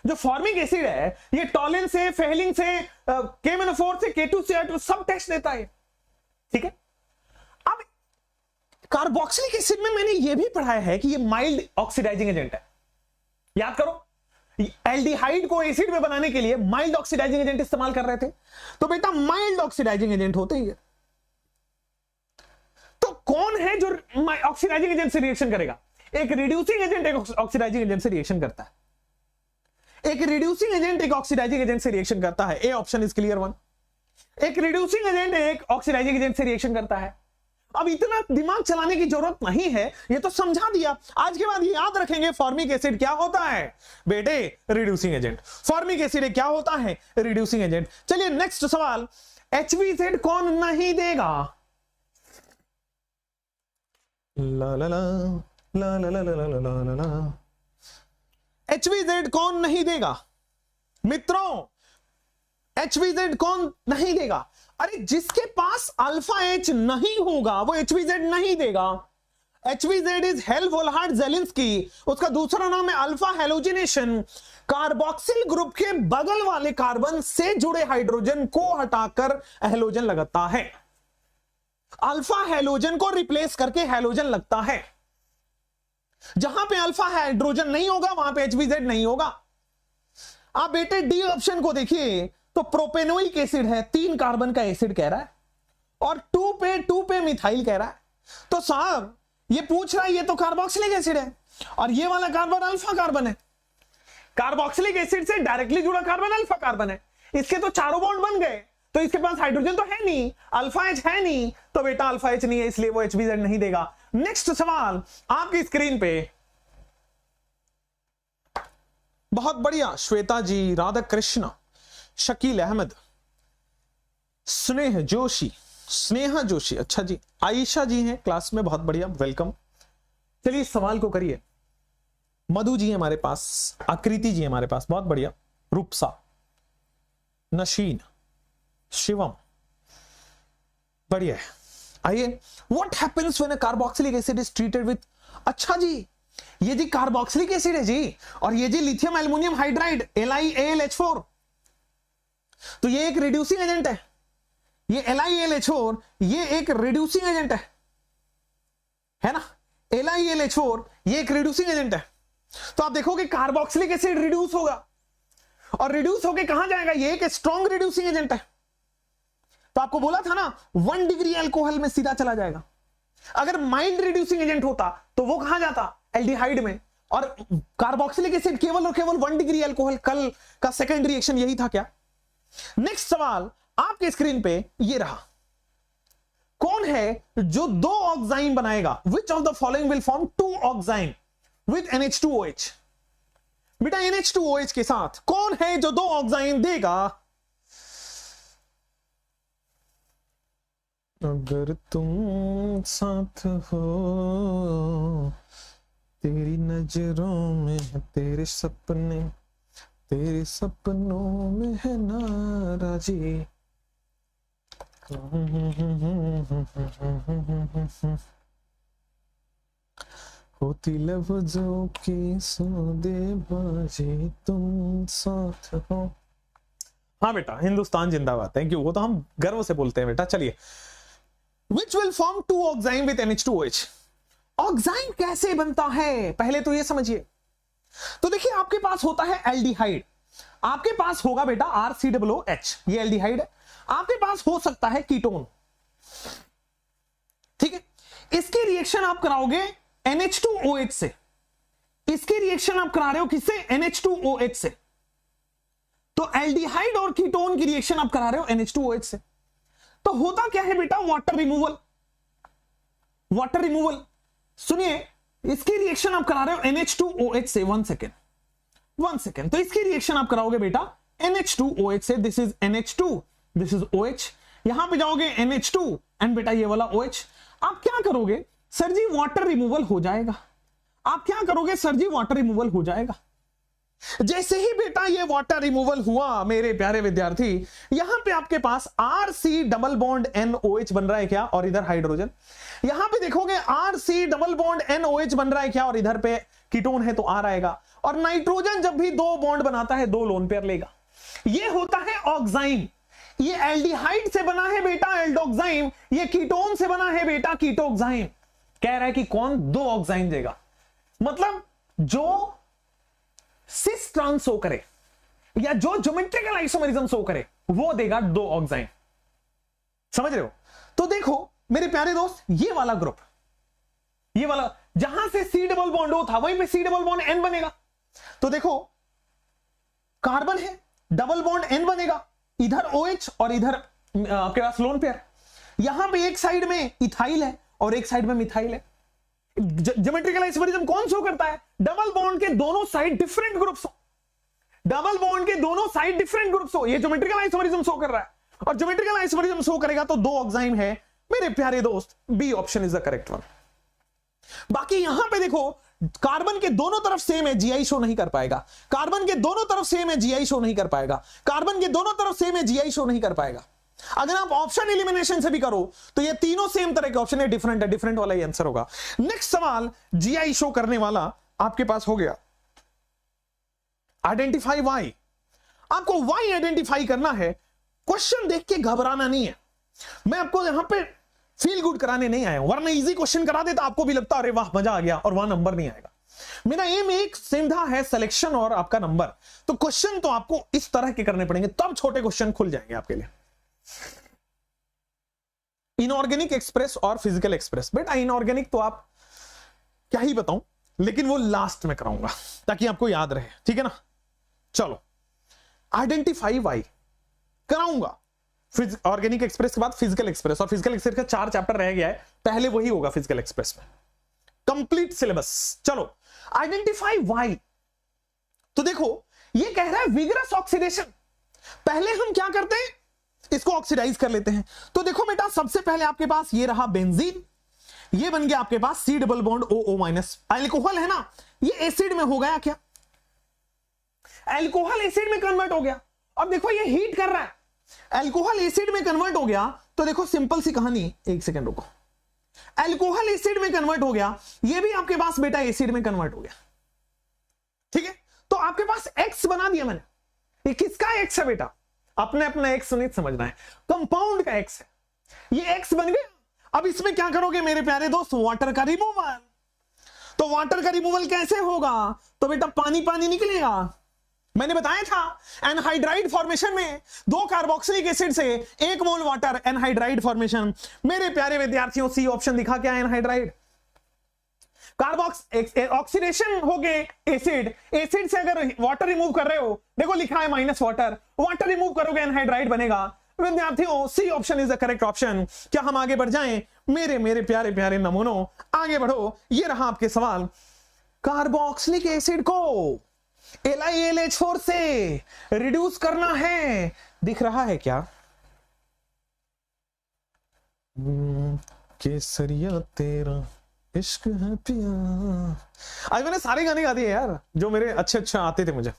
जो फॉर्मिक एसिड है ये टॉलेन से, फेहलिंग से, K-4 से, K2CR2 सब टेक्स्ट देता है, ठीक है? अब कार्बोक्सिलिक एसिड में मैंने ये भी पढ़ाया है कि ये माइल्ड ऑक्सीडाइजिंग एजेंट है। याद करो, एल्डिहाइड को एसिड में बनाने के लिए माइल्ड ऑक्सीडाइजिंग एजेंट इस्तेमाल कर रहे थे, तो बेटा माइल्ड ऑक्सीडाइजिंग एजेंट होते ही है। तो कौन है जो ऑक्सीडाइजिंग एजेंट से रिएक्शन करेगा? एक रिड्यूसिंग एजेंट एक ऑक्सीडाइजिंग एजेंट से रिएक्शन करता है। एक रिड्यूसिंग एजेंट एक ऑक्सीडाइजिंग एजेंट से रिएक्शन करता है। A option is clear one. एक रिड्यूसिंग एजेंट एक ऑक्सीडाइजिंग एजेंट से रिएक्शन करता है। अब इतना दिमाग चलाने की जरूरत नहीं है, ये तो समझा दिया। आज के बाद ये याद रखेंगे, फॉर्मिक एसिड क्या होता है बेटे? Reducing agent. फॉर्मिक एसिड क्या होता है? Reducing agent. चलिए नेक्स्ट सवाल, HVZ कौन नहीं देगा? ला ला ला ला ला ला ला ला ला ला। HVZ कौन नहीं देगा मित्रों? HVZ कौन नहीं देगा? अरे जिसके पास अल्फा H नहीं होगा वो HVZ नहीं देगा। HVZ इज हेल्वोल्हार्ड ज़ेलिंस्की, उसका दूसरा नाम है अल्फा हेलोजिनेशन। कार्बोक्सिल ग्रुप के बगल वाले कार्बन से जुड़े हाइड्रोजन को हटाकर हेलोजन लगता है। अल्फा हेलोजन को रिप्लेस करके हेलोजन लगता है। जहां पे अल्फा हाइड्रोजन नहीं होगा वहां पे HVZ नहीं होगा। आप बेटे डी ऑप्शन को देखिए तो प्रोपेनोइक एसिड है, 3 कार्बन का एसिड कह रहा है, और 2 पे मिथाइल कह रहा है। तो साहब ये पूछ रहा है, ये तो कार्बोक्सिलिक एसिड है और ये वाला कार्बन अल्फा कार्बन है। कार्बोक्सिलिक एसिड से डायरेक्टली जुड़ा कार्बन अल्फा कार्बन है, इसके तो चारों बॉन्ड बन गए, तो इसके पास हाइड्रोजन तो है नहीं, अल्फा H है नहीं, तो बेटा अल्फा H नहीं है, इसलिए वो HVZ नहीं देगा। नेक्स्ट सवाल आपकी स्क्रीन पे, बहुत बढ़िया, श्वेता जी, राधा कृष्ण, शकील अहमद, स्नेहा जोशी, अच्छा जी, आयशा जी हैं क्लास में, बहुत बढ़िया, वेलकम। चलिए इस सवाल को करिए। मधु जी हमारे पास, आकृति जी हमारे पास, बहुत बढ़िया, रूपसा, नशीन, शिवम, बढ़िया है। आइए, what happens when a carboxylic acid is treated with, अच्छा जी ये जी कार्बोक्सिलिक एसिड है जी, और ये जी लिथियम एल्युमिनियम हाइड्राइड LiAlH4, तो ये एक रिड्यूसिंग एजेंट है। ये LiAlH4 ये एक रिड्यूसिंग एजेंट है ना? LiAlH4 ये एक रिड्यूसिंग एजेंट है। तो आप देखोगे कार्बोक्सिलिक एसिड रिड्यूस होगा, और रिड्यूस होके कहां जाएगा? ये एक स्ट्रॉन्ग रिड्यूसिंग एजेंट है। तो आपको बोला था ना 1 डिग्री अल्कोहल में सीधा चला जाएगा। अगर माइल्ड रिड्यूसिंग एजेंट होता तो वो कहां जाता? एल्डिहाइड में। और कार्बोक्सिलिक एसिड केवल और केवल 1 डिग्री अल्कोहल, कल का सेकंड रिएक्शन यही था क्या? नेक्स्ट सवाल आपके स्क्रीन पे ये रहा, कौन है जो 2 ऑक्साइन बनाएगा? Which of the following will form 2 oxime with NH2OH? बेटा NH2OH के साथ कौन है जो 2 ऑक्साइन देगा? अगर तुम साथ हो, तेरी नजरों में है तेरे सपने, तेरे सपनों में है नाराजी। होती लफ्जों की सौदेबाजी, तुम साथ हो। हाँ बेटा, हिंदुस्तान जिंदाबाद, थैंक यू, वो तो हम गर्व से बोलते हैं बेटा। चलिए, Which will form 2 ऑक्साइन with NH2OH? ऑक्साइन कैसे बनता है पहले तो ये समझिए। तो देखिए आपके पास होता है एल्डिहाइड, आपके पास होगा बेटा RCOOH, ये एल्डिहाइड है। आपके पास हो सकता है कीटोन, ठीक है? इसकी रिएक्शन आप कराओगे NH2OH से, इसकी रिएक्शन आप करा रहे हो किससे? NH2OH से। तो एल्डिहाइड और कीटोन की रिएक्शन आप करा रहे हो NH2OH से। तो होता क्या है बेटा? Water removal. वाटर रिमूवल, सुनिए इसकी रिएक्शन आप करा रहे हो NH2OH से, 1 सेकेंड, तो इसकी रिएक्शन आप कराओगे बेटा NH2OH से, this is NH2, this is OH, यहां पे जाओगे NH2 एंड बेटा ये वाला OH। आप क्या करोगे सर जी, वाटर रिमूवल हो जाएगा। आप क्या करोगे सर जी, वाटर रिमूवल हो जाएगा। जैसे ही बेटा ये वाटर रिमूवल हुआ मेरे प्यारे विद्यार्थी, यहां पे आपके पास RC डबल बॉन्ड NOH बन रहा है क्या, और इधर हाइड्रोजन। यहां पे देखोगे RC डबल बॉन्ड NOH बन रहा है क्या, और इधर पे कीटोन है तो R आएगा। और नाइट्रोजन जब भी 2 बॉन्ड बनाता है 2 लोन पेयर लेगा। ये होता है ऑक्साइम। ये एल्डिहाइड से बना है बेटा एल्डोक्साइम, ये कीटोन से बना है बेटा कीटोक्साइम। कह रहा है कि कौन, 2 ऑक्साइम देगा, मतलब जो सिस ट्रांस शो करे या जो ज्योमेट्रिकल आइसोमेरिज्म शो करे वो देगा 2 ऑक्साइम। समझ रहे हो? तो देखो मेरे प्यारे दोस्त, ये वाला ग्रुप, ये वाला जहां से C डबल बॉन्ड O था वहीं पे C डबल बॉन्ड N बनेगा। तो देखो कार्बन है, डबल बॉन्ड N बनेगा, इधर OH और इधर आपके पास लोन पेयर। यहां पे एक साइड में इथाइल है और एक साइड में मिथाइल है। ज्योमेट्रिकल आइसोमेरिज्म कौन शो करता है, डबल बॉन्ड के दोनों साइड डिफरेंट ग्रुप्स हो, डबल बॉन्ड के दोनों साइड डिफरेंट ग्रुप्स हो, ये ज्योमेट्रिकल आइसोमेरिज्म शो कर रहा है। और ज्योमेट्रिकल आइसोमेरिज्म शो करेगा तो 2 ऑक्साइम है मेरे प्यारे दोस्त, B option is the correct one. बाकी यहां पे देखो कार्बन के दोनों तरफ सेम है, GI शो नहीं कर पाएगा। कार्बन के दोनों तरफ सेम है, GI शो नहीं कर पाएगा। कार्बन के दोनों तरफ सेम है, GI शो नहीं कर पाएगा। अगर आप ऑप्शन एलिमिनेशन से भी करो तो ये तीनों सेम तरह के ऑप्शन है, डिफरेंट वाला ही आंसर होगा। नेक्स्ट सवाल GI शो करने वाला आपके पास हो गया, आइडेंटिफाई वाई। आपको वाई आइडेंटिफाई करना है। क्वेश्चन देख के घबराना नहीं है, मैं आपको यहां पे फील गुड कराने नहीं आया हूं, वरना इजी क्वेश्चन करा देता आपको भी लगता अरे वाह मजा आ गया और वहां नंबर नहीं आएगा। मेरा एम एक सीधा है सिलेक्शन और आपका नंबर। तो क्वेश्चन तो आपको इस तरह के करने पड़ेंगे, तब छोटे क्वेश्चन खुल जाएंगे आपके लिए। इनऑर्गेनिक एक्सप्रेस और फिजिकल एक्सप्रेस, बेटा इनऑर्गेनिक तो आप क्या ही बताऊं, लेकिन वो लास्ट में कराऊंगा ताकि आपको याद रहे, ठीक है ना। चलो आइडेंटिफाई वाई कराऊंगा, ऑर्गेनिक एक्सप्रेस के बाद फिजिकल एक्सप्रेस, और फिजिकल एक्सप्रेस का 4 चैप्टर रह गया है, पहले वही होगा फिजिकल एक्सप्रेस में, कंप्लीट सिलेबस। चलो आइडेंटिफाई वाई, तो देखो ये कह रहा है विगरस ऑक्सीडेशन। पहले हम क्या करते हैं, इसको ऑक्सीडाइज कर लेते हैं। तो देखो बेटा सबसे पहले आपके पास ये रहा बेंजीन, ये बन गया आपके पास C double bond OO-, alcohol है ना, ये एसिड में हो गया क्या, अल्कोहल एसिड में कन्वर्ट हो गया। अब देखो ये हीट कर रहा है, अल्कोहल एसिड में कन्वर्ट हो गया। तो देखो सिंपल सी कहानी, एक सेकंड रुको, अल्कोहल एसिड में कन्वर्ट हो गया, ये भी आपके पास बेटा एसिड में कन्वर्ट हो गया, ठीक है। तो आपके पास X बना दिया मैंने। ये किसका X है बेटा, अपने अपना X नहीं समझना है, कंपाउंड का X है, ये X बन गया। अब इसमें क्या करोगे मेरे प्यारे दोस्त, वाटर का रिमूवल। तो वाटर का रिमूवल कैसे होगा, तो बेटा पानी पानी निकलेगा। मैंने बताया था एनहाइड्राइड फॉर्मेशन में 2 कार्बोक्सिलिक एसिड से 1 मोल वाटर, एनहाइड्राइड फॉर्मेशन। मेरे प्यारे विद्यार्थियों सी ऑप्शन दिखा क्या, एनहाइड्राइड। कार्बोक्स ऑक्सीडेशन हो गए एसिड, एसिड से अगर वाटर रिमूव कर रहे हो, देखो लिखा है माइनस वाटर, वाटर रिमूव करोगे एनहाइड्राइड बनेगा। विद्यार्थियों C option is the correct option. क्या हम आगे बढ़ जाएं, मेरे प्यारे प्यारे नमूनों, आगे बढ़ो। ये रहा आपके सवाल, कार्बोक्सिलिक एसिड को LiAlH4 से रिड्यूस करना है, दिख रहा है क्या, केसरिया तेरा इश्क है पिया। आज मैंने सारे गाने गा दिए यार जो मेरे अच्छे आते थे। मुझे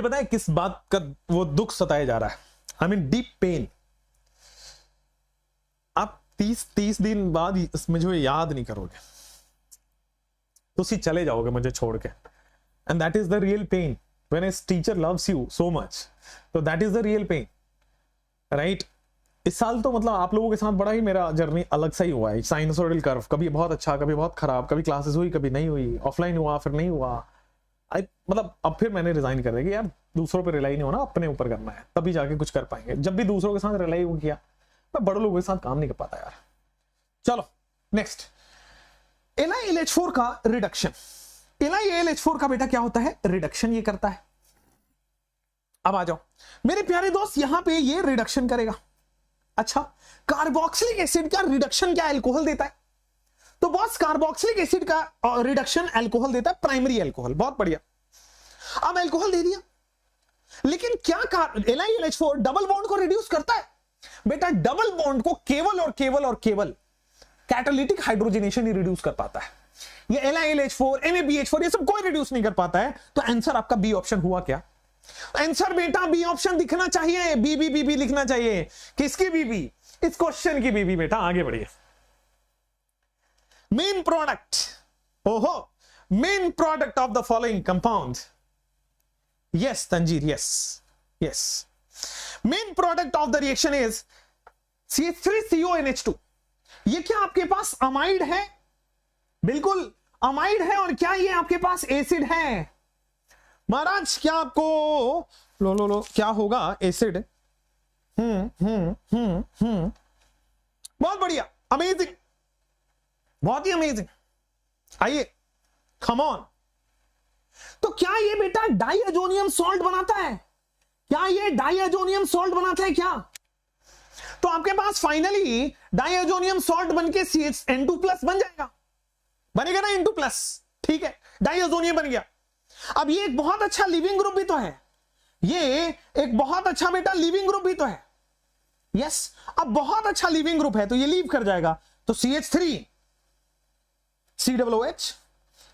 पता है किस बात का वो दुख सताया जा रहा है, आई मीन डीप पेन। आप 30 दिन बाद मुझे याद नहीं करोगे तो सी चले जाओगे मुझे छोड़ के, and that is the real pain when a teacher loves you so much. तो that is the real pain, right. इस साल तो मतलब आप लोगों के साथ बड़ा ही मेरा जर्नी अलग सा ही हुआ है, साइनसोइडल कर्व, कभी बहुत अच्छा कभी बहुत खराब, कभी क्लासेस हुई कभी नहीं हुई, ऑफलाइन हुआ फिर नहीं हुआ। मतलब अब फिर मैंने रिजाइन कर दिया कि यार दूसरों पे रिलाई नहीं होना, अपने ऊपर करना है, तभी जाके कुछ कर पाएंगे। जब भी दूसरों के साथ रिलाई किया, मैं बड़े लोगों के साथ काम नहीं कर पाता यार। चलो नेक्स्ट, LiAlH4 का रिडक्शन। LiAlH4 का बेटा क्या होता है, रिडक्शन ये करता है। अब आ जाओ मेरे प्यारे दोस्त, यहां पे ये रिडक्शन करेगा, अच्छा, कार्बोक्सिलिक एसिड का रिडक्शन क्या अल्कोहल देता है? तो बॉस कार्बोक्सिलिक एसिड का रिडक्शन अल्कोहल देता है, प्राइमरी अल्कोहल। बहुत बढ़िया, अब अल्कोहल दे दिया, लेकिन क्या LiLH4 डबल बॉन्ड को रिड्यूस करता है? बेटा डबल बॉन्ड को केवल और केवल और केवल कैटालिटिक हाइड्रोजनेशन ही रिड्यूस कर पाता है। ये LiLH4 NaBH4 ये सब कोई रिड्यूस नहीं कर पाता है। तो आंसर आपका बी ऑप्शन हुआ क्या? आंसर बेटा बी ऑप्शन दिखना चाहिए, बीबी लिखना चाहिए। किसकी बीबी? इस क्वेश्चन की बीबी। बेटा आगे बढ़िए। मेन प्रोडक्ट, ओहो, main product of the following compound. Yes Tanzeer, yes main product of the reaction is CH3CONH2। ये क्या आपके पास अमाइड है? बिल्कुल अमाइड है। और क्या ये आपके पास एसिड है? महाराज क्या आपको लो क्या होगा? एसिड। बहुत बढ़िया, अमेजिंग, बहुत ही अमेजिंग। आइए, कम ऑन। तो क्या ये बेटा डाइअजोनियम सॉल्ट बनाता है? क्या ये डाइअजोनियम सॉल्ट बनाता है क्या? तो आपके पास फाइनली डाइअजोनियम सॉल्ट बनके CH2+ बन जाएगा, बनेगा ना N2+। ठीक है, डाइअजोनियम बन गया। अब ये एक बहुत अच्छा लिविंग ग्रुप भी तो है, ये एक बहुत अच्छा बेटा लिविंग ग्रुप भी तो है। यस, अब बहुत अच्छा लिविंग ग्रुप है तो ये लीव कर जाएगा। तो CH3 COOH,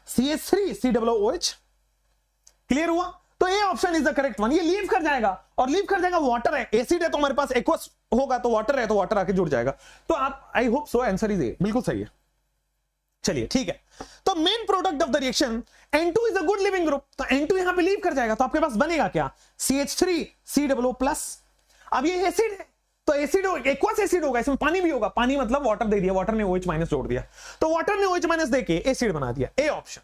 CH3 COOH। Clear हुआ? तो A option is the correct one. ये लीव कर जाएगा, और लीव कर जाएगा, वाटर है, एसिड है तो हमारे पास एक्वस होगा, तो वाटर है तो वाटर आके जुड़ जाएगा। तो आप, I hope so answer is a, बिल्कुल सही है। चलिए ठीक है, तो main product of the reaction N2 is a good leaving group, तो N2 यहां पे लीव कर जाएगा, तो आपके पास बनेगा क्या? CH3 COO+। अब ये एसिड है तो एसिड एक्वस एसिड होगा, इसमें पानी भी होगा, पानी मतलब वाटर दे दिया, वाटर ने OH- जोड़ दिया, तो वाटर ने OH- देके एसिड बना दिया। A option.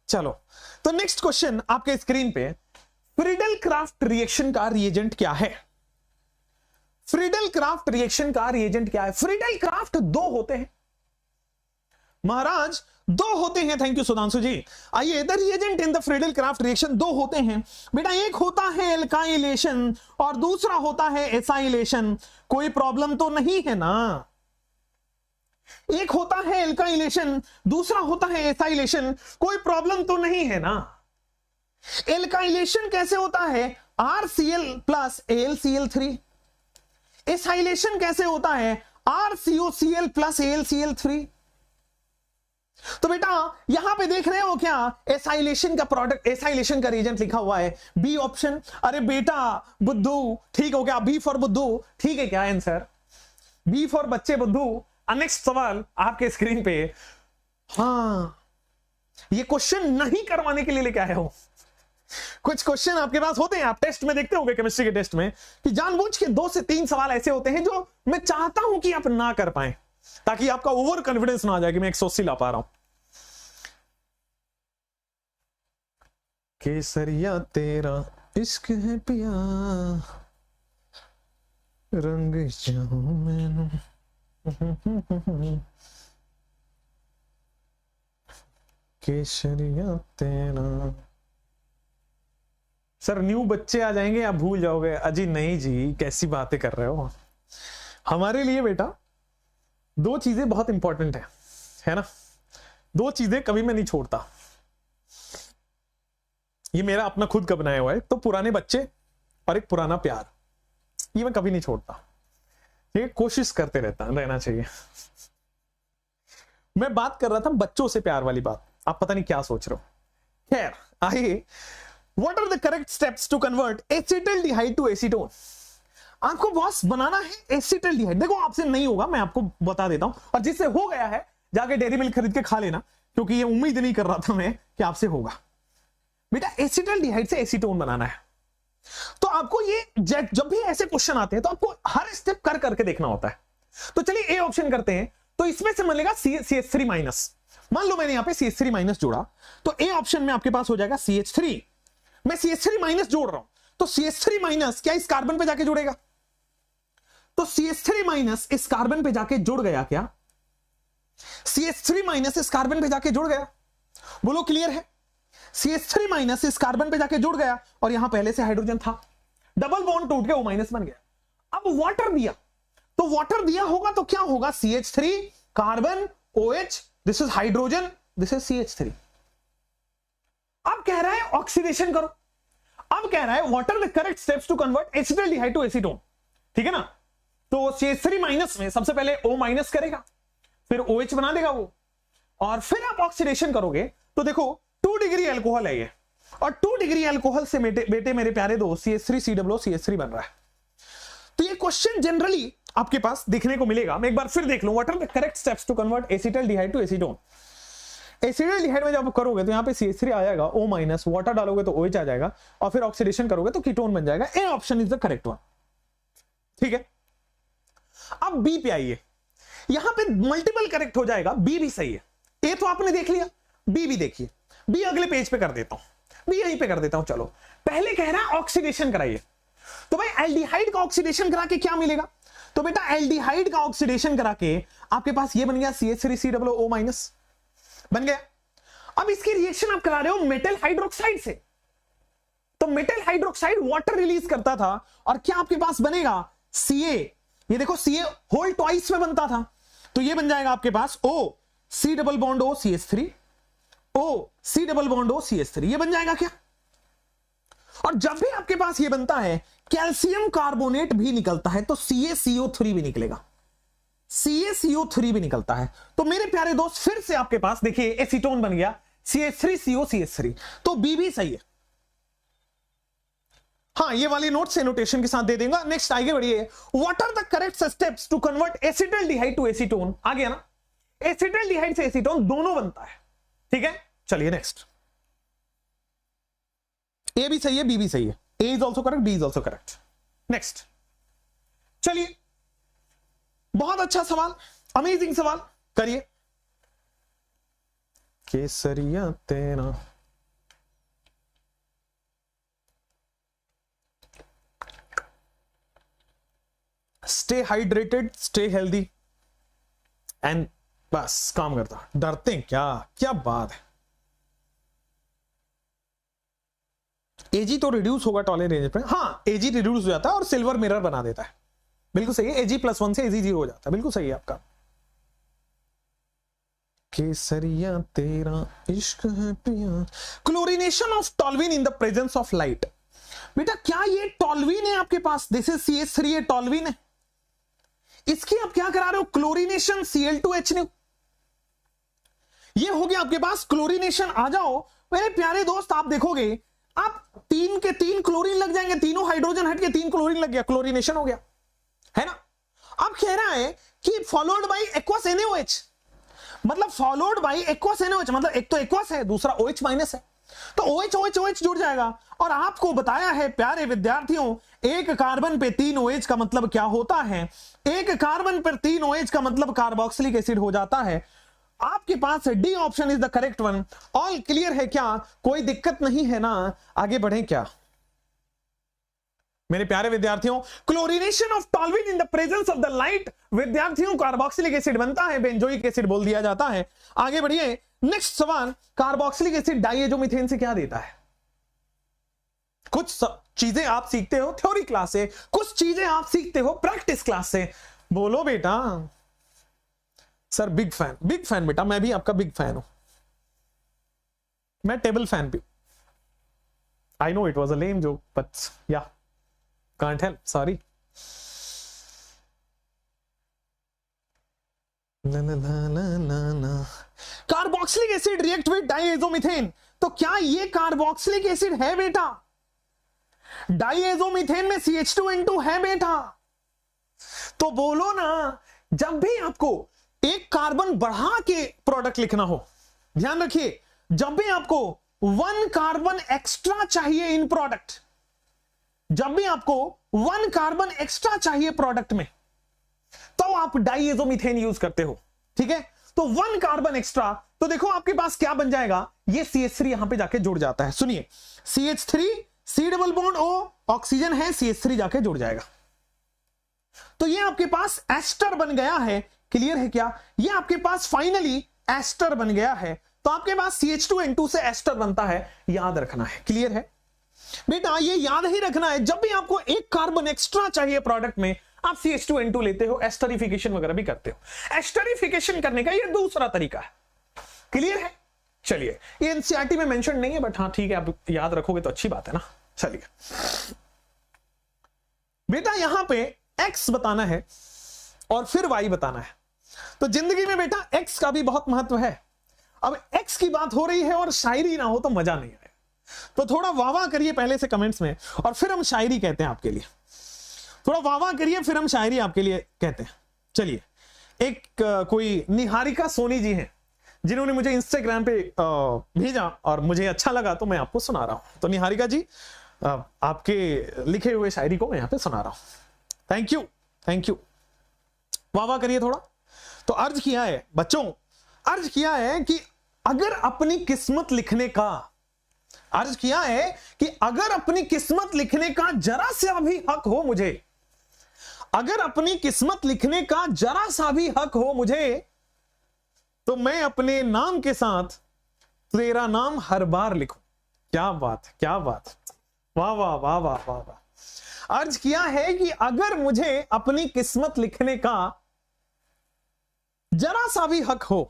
चलो, तो नेक्स्ट क्वेश्चन आपके स्क्रीन पे, फ्रीडल क्राफ्ट रिएक्शन का रिएजेंट क्या है? फ्रीडल क्राफ्ट रिएक्शन का रिएजेंट क्या है? फ्रीडल क्राफ्ट दो होते हैं महाराज, दो होते हैं। थैंक यू सुधांशु जी। आइए, the reagent in the Friedel craft reaction दो होते हैं बेटा, एक होता है एल्काइलेशन और दूसरा होता है एसाइलेशन। कोई प्रॉब्लम तो नहीं है ना? एक होता है एल्काइलेशन, दूसरा होता है एसाइलेशन, कोई प्रॉब्लम तो नहीं है ना? एल्काइलेशन कैसे होता है? RCl + AlCl3। एसाइलेशन कैसे होता है? RCOCl + AlCl3। तो बेटा यहां पे देख रहे हो क्या? एसाइलेशन का प्रोडक्ट, एसाइलेशन का रिएजेंट लिखा हुआ है, बी ऑप्शन। अरे बेटा बुद्धू, ठीक हो गया, बी फॉर बुद्धू, ठीक है क्या आंसर? बी फॉर बच्चे बुद्धू। नेक्स्ट सवाल आपके स्क्रीन पे। हाँ, ये क्वेश्चन नहीं करवाने के लिए लेके आया हूं। कुछ क्वेश्चन आपके पास होते हैं, आप टेस्ट में देखते होंगे, केमिस्ट्री के टेस्ट में, कि जानबूझ के 2 से 3 सवाल ऐसे होते हैं जो मैं चाहता हूं कि आप ना कर पाए, ताकि आपका ओवर कॉन्फिडेंस ना आ जाए कि मैं 180 ला पा रहा हूं। केसरिया तेरा इश्क है पिया, रंग जाऊं मैनू, केसरिया तेरा। सर न्यू बच्चे आ जाएंगे, आप भूल जाओगे। अजी नहीं जी, कैसी बातें कर रहे हो? हमारे लिए बेटा 2 चीजें बहुत इंपॉर्टेंट है ना? 2 चीजें कभी मैं नहीं छोड़ता। ये मेरा अपना खुद का बनाया हुआ है, तो पुराने बच्चे और एक पुराना प्यार, ये मैं कभी नहीं छोड़ता। ये कोशिश करते रहना चाहिए। मैं बात कर रहा था बच्चों से प्यार वाली बात, आप पता नहीं क्या सोच रहे हो। खैर आइए, what are the correct steps to convert acetaldehyde to acetone? आपको बॉस बनाना है एसिटल्डिहाइड। देखो आपसे नहीं होगा, मैं आपको बता देता हूं, और जिससे हो गया है जाके डेयरी मिल्क खरीद के खा लेना, क्योंकि ये उम्मीद नहीं कर रहा था मैं कि आपसे होगा। बेटा एसिटल्डिहाइड से एसीटोन बनाना है, तो आपको ये जब भी ऐसे क्वेश्चन आते हैं तो आपको हर स्टेप कर करके देखना होता है। तो चलिए ए ऑप्शन करते हैं, तो इसमें से मिलेगा CH3-। मान लो मैंने यहां पे CH3- जोड़ा, तो ए ऑप्शन में आपके पास हो जाएगा CH3। मैं CH3- जोड़ रहा हूं, तो CH3- क्या इस कार्बन पे जाके जुड़ेगा? तो CH3- इस कार्बन पे जाके जुड़ गया क्या? CH3- इस कार्बन पे जाके जुड़ गया, बोलो क्लियर है? CH3- इस कार्बन पे जाके जुड़ गया, और यहां पहले से हाइड्रोजन था, डबल बॉन्ड टूट के O माइनस बन गया। अब वाटर दिया, तो वाटर दिया होगा तो क्या होगा, CH3 carbon OH, this is hydrogen, this is CH3। अब कह रहा है ऑक्सीडेशन करो, अब कह रहा है what are the correct steps to convert acetaldehyde to acetone, ठीक है ना। तो CH3 माइनस में सबसे पहले O माइनस करेगा, फिर OH बना देगा वो, और फिर आप ऑक्सीडेशन करोगे तो देखो 2 डिग्री अल्कोहल है ये, और 2 डिग्री अल्कोहल से बेटे मेरे प्यारे दोस्त CH3COO बन रहा है। तो ये क्वेश्चन जनरली आपके पास देखने को मिलेगा। मैं एक बार फिर देख लूं, what are the correct steps to convert acetaldehyde to acetone. Acetaldehyde में जब करोगे तो यहां पे CH3 आ जाएगा, O माइनस, वाटर डालोगे तो OH आ जाएगा, और फिर ऑक्सीडेशन करोगे तो कीटोन बन जाएगा। A option is the correct one, ठीक है। अब बी पे आइए, यहां पे मल्टीपल करेक्ट हो जाएगा, बी भी सही है। ए तो आपने देख लिया, बी भी देखिए, बी अगले पेज पे कर देता हूं, बी यहीं पे कर देता हूं। चलो पहले कह रहा है ऑक्सीडेशन कराइए, तो भाई एल्डिहाइड का ऑक्सीडेशन करा के क्या मिलेगा, तो बेटा एल्डिहाइड का ऑक्सीडेशन करा के आपके पास ये बन गया CH3COO माइनस बन गया। अब इसकी रिएक्शन आप करा रहे हो मेटल हाइड्रोक्साइड से, तो मेटल हाइड्रोक्साइड वाटर रिलीज करता था, और क्या आपके पास बनेगा Ca, ये देखो Ca होल ट्वाइस में बनता था, तो ये बन जाएगा आपके पास O C double bond O CH3, O C double bond O CH3, ये बन जाएगा क्या। और जब भी आपके पास ये बनता है कैल्शियम कार्बोनेट भी निकलता है, तो CaCO3 भी निकलेगा, CaCO3 भी निकलता है। तो मेरे प्यारे दोस्त फिर से आपके पास देखिए एसीटोन बन गया CH3CO CH3, तो बी भी सही है। हाँ, ये वाली नोट से नोटेशन के साथ दे देंगे। नेक्स्ट आगे बढ़िए, what are the correct steps to convert acetaldehyde to acetone. आ गया ना, एसिटाल्डिहाइड से एसीटोन दोनों बनता है, ठीक है। चलिए नेक्स्ट, ए भी सही है, बी भी सही है, A is also correct, B is also correct. Next चलिए, बहुत अच्छा सवाल, अमेजिंग सवाल, करिए। केसरिया तेरा stay hydrated, stay healthy, and बस काम करता। डरते हैं क्या, क्या बात है। एजी तो रिड्यूस होगा टॉलरेंस पे, हाँ एजी रिड्यूस हो जाता है और सिल्वर मिरर बना देता है, बिल्कुल सही है। AG+1 से AG0 हो जाता है, बिल्कुल सही है आपका। केसरिया तेरा इश्क है पिया। Chlorination of toluene in the presence of light. बेटा क्या ये टॉल्विन है आपके पास, दिस इज CH3, ये टॉल्विन है, इसकी आप क्या करा रहे हो, क्लोरीनेशन Cl2H। ये हो गया आपके पास क्लोरीनेशन। आ जाओ मेरे प्यारे दोस्त, आप देखोगे आप 3 के 3 क्लोरीन लग जाएंगे, तीनों हाइड्रोजन हट के 3 क्लोरीन लग गया, क्लोरीनेशन हो गया, है ना। अब कह रहा है कि फॉलोड बाय एक्वस NaOH, मतलब फॉलोड बाय एक्वस NaOH, मतलब एक तो एक्वस है, दूसरा OH माइनस है, तो OH OH OH जुड़ जाएगा। और आपको बताया है प्यारे विद्यार्थियों, एक कार्बन पे 3 OH का मतलब क्या होता है, एक कार्बन पर 3 OH का मतलब कार्बोक्सिलिक एसिड हो जाता है। आपके पास D option is the correct one. All clear है क्या, कोई दिक्कत नहीं है ना, आगे बढ़े क्या मेरे प्यारे विद्यार्थियों। Chlorination of toluene in the presence of the light, विद्यार्थियों कार्बोक्सिलिक एसिड बनता है, बेंजोइक एसिड बोल दिया जाता है। आगे बढ़िए, नेक्स्ट सवाल, कार्बोक्सिलिक एसिड डाइएजोमीथेन से क्या देता है। कुछ चीजें आप सीखते हो थ्योरी क्लास से, कुछ चीजें आप सीखते हो प्रैक्टिस क्लास से। बोलो बेटा। सर बिग फैन बेटा, मैं भी आपका बिग फैन हूं, मैं टेबल फैन भी। I know it was a lame joke, but ya can't help, sorry. Carboxylic acid react with diazomethane, तो क्या ये कार्बोक्सिलिक एसिड है बेटा, डाइएजोमीथेन में CH2N2 है बेटा। तो बोलो ना, जब भी आपको एक कार्बन बढ़ा के प्रोडक्ट लिखना हो, ध्यान रखिए, जब भी आपको 1 कार्बन एक्स्ट्रा चाहिए इन प्रोडक्ट, जब भी आपको 1 कार्बन एक्स्ट्रा चाहिए प्रोडक्ट में, तो आप डाइएजोमीथेन यूज करते हो, ठीक है। तो 1 कार्बन एक्स्ट्रा, तो देखो आपके पास क्या बन जाएगा, ये CH3 यहां पे जाके जुड़ जाता है। सुनिए, CH3 C double bond O, oxygen है, CH3 जाके जुड़ जाएगा, तो ये आपके पास एस्टर बन गया है। क्लियर है क्या, ये आपके पास फाइनली एस्टर बन गया है। तो आपके पास CH2N2 से एस्टर बनता है, याद रखना है। क्लियर है। बेटा ये याद ही रखना है, जब भी आपको एक कार्बन एक्स्ट्रा चाहिए प्रोडक्ट में, आप CH2N2 लेते हो, एस्टरिफिकेशन वगैरह भी करते हो। एस्टरिफिकेशन करने का ये दूसरा तरीका है। क्लियर है? चलिए, ये एनसीईआरटी में मेंशन नहीं है, बट हाँ ठीक है, आप याद रखोगे तो अच्छी बात है ना। चलिए बेटा यहां पे x बताना है और फिर y बताना है। तो जिंदगी में बेटा x का भी बहुत महत्व है। अब x की बात हो रही है और शायरी ना हो तो मजा नहीं आए, तो थोड़ा वाह करिए पहले से कमेंट्स में, और फिर हम शायरी कहते हैं आपके लिए। थोड़ा वाह करिए, फिर हम शायरी आपके लिए कहते हैं। चलिए, एक कोई निहारिका सोनी जी हैं, जिन्होंने मुझे इंस्टाग्राम पे भेजा और मुझे अच्छा लगा, तो मैं आपको सुना रहा हूं। तो निहारिका जी, आपके लिखे हुए शायरी को मैं यहां पे सुना रहा हूं। Thank you, thank you. वाह करिए थोड़ा। तो अर्ज किया है बच्चों, अर्ज किया है कि अगर अपनी किस्मत लिखने का, अर्ज किया है कि अगर अपनी किस्मत लिखने का जरा सा भी हक हो मुझे, अगर अपनी किस्मत लिखने का जरा सा भी हक हो मुझे, तो मैं अपने नाम के साथ तेरा नाम हर बार लिखूं। क्या बात, क्या बात, वाह वाह वाह वाह वाह वाह। अर्ज किया है कि अगर मुझे अपनी किस्मत लिखने का जरा सा भी हक हो,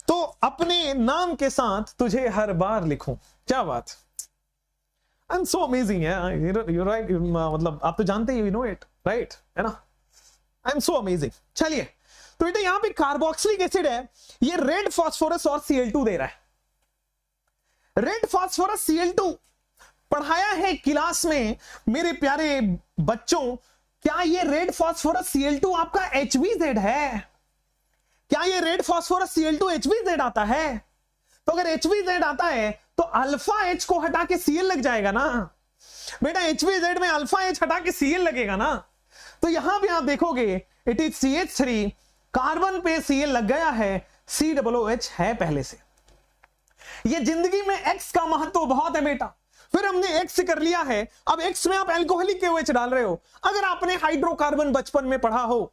तो अपने नाम के साथ तुझे हर बार लिखूं। क्या बात, आई एम सो अमेजिंग है, यू राइट, मतलब आप तो जानते ही, यू नो इट राइट, है ना। I am so amazing. चलिए, तो बेटा यहां पे कार्बोक्सिलिक एसिड है, ये रेड फास्फोरस और Cl2 दे रहा है। रेड फास्फोरस Cl2 पढ़ाया है क्लास में मेरे प्यारे बच्चों। क्या ये रेड फास्फोरस Cl2 आपका HBZ है? क्या ये रेड फास्फोरस Cl2 HBZ आता है? तो अगर HBZ आता है तो अल्फा H को हटा के Cl लग जाएगा ना बेटा। HBZ में अल्फा H हटा के Cl लगेगा ना। तो यहां भी आप देखोगे इट इज CH3, कार्बन पे Cl लग गया है, COOH है पहले से। ये जिंदगी में X का महत्व बहुत है बेटा। फिर हमने X कर लिया है, अब X में आप एल्कोहलिक KOH डाल रहे हो। अगर आपने हाइड्रोकार्बन बचपन में पढ़ा हो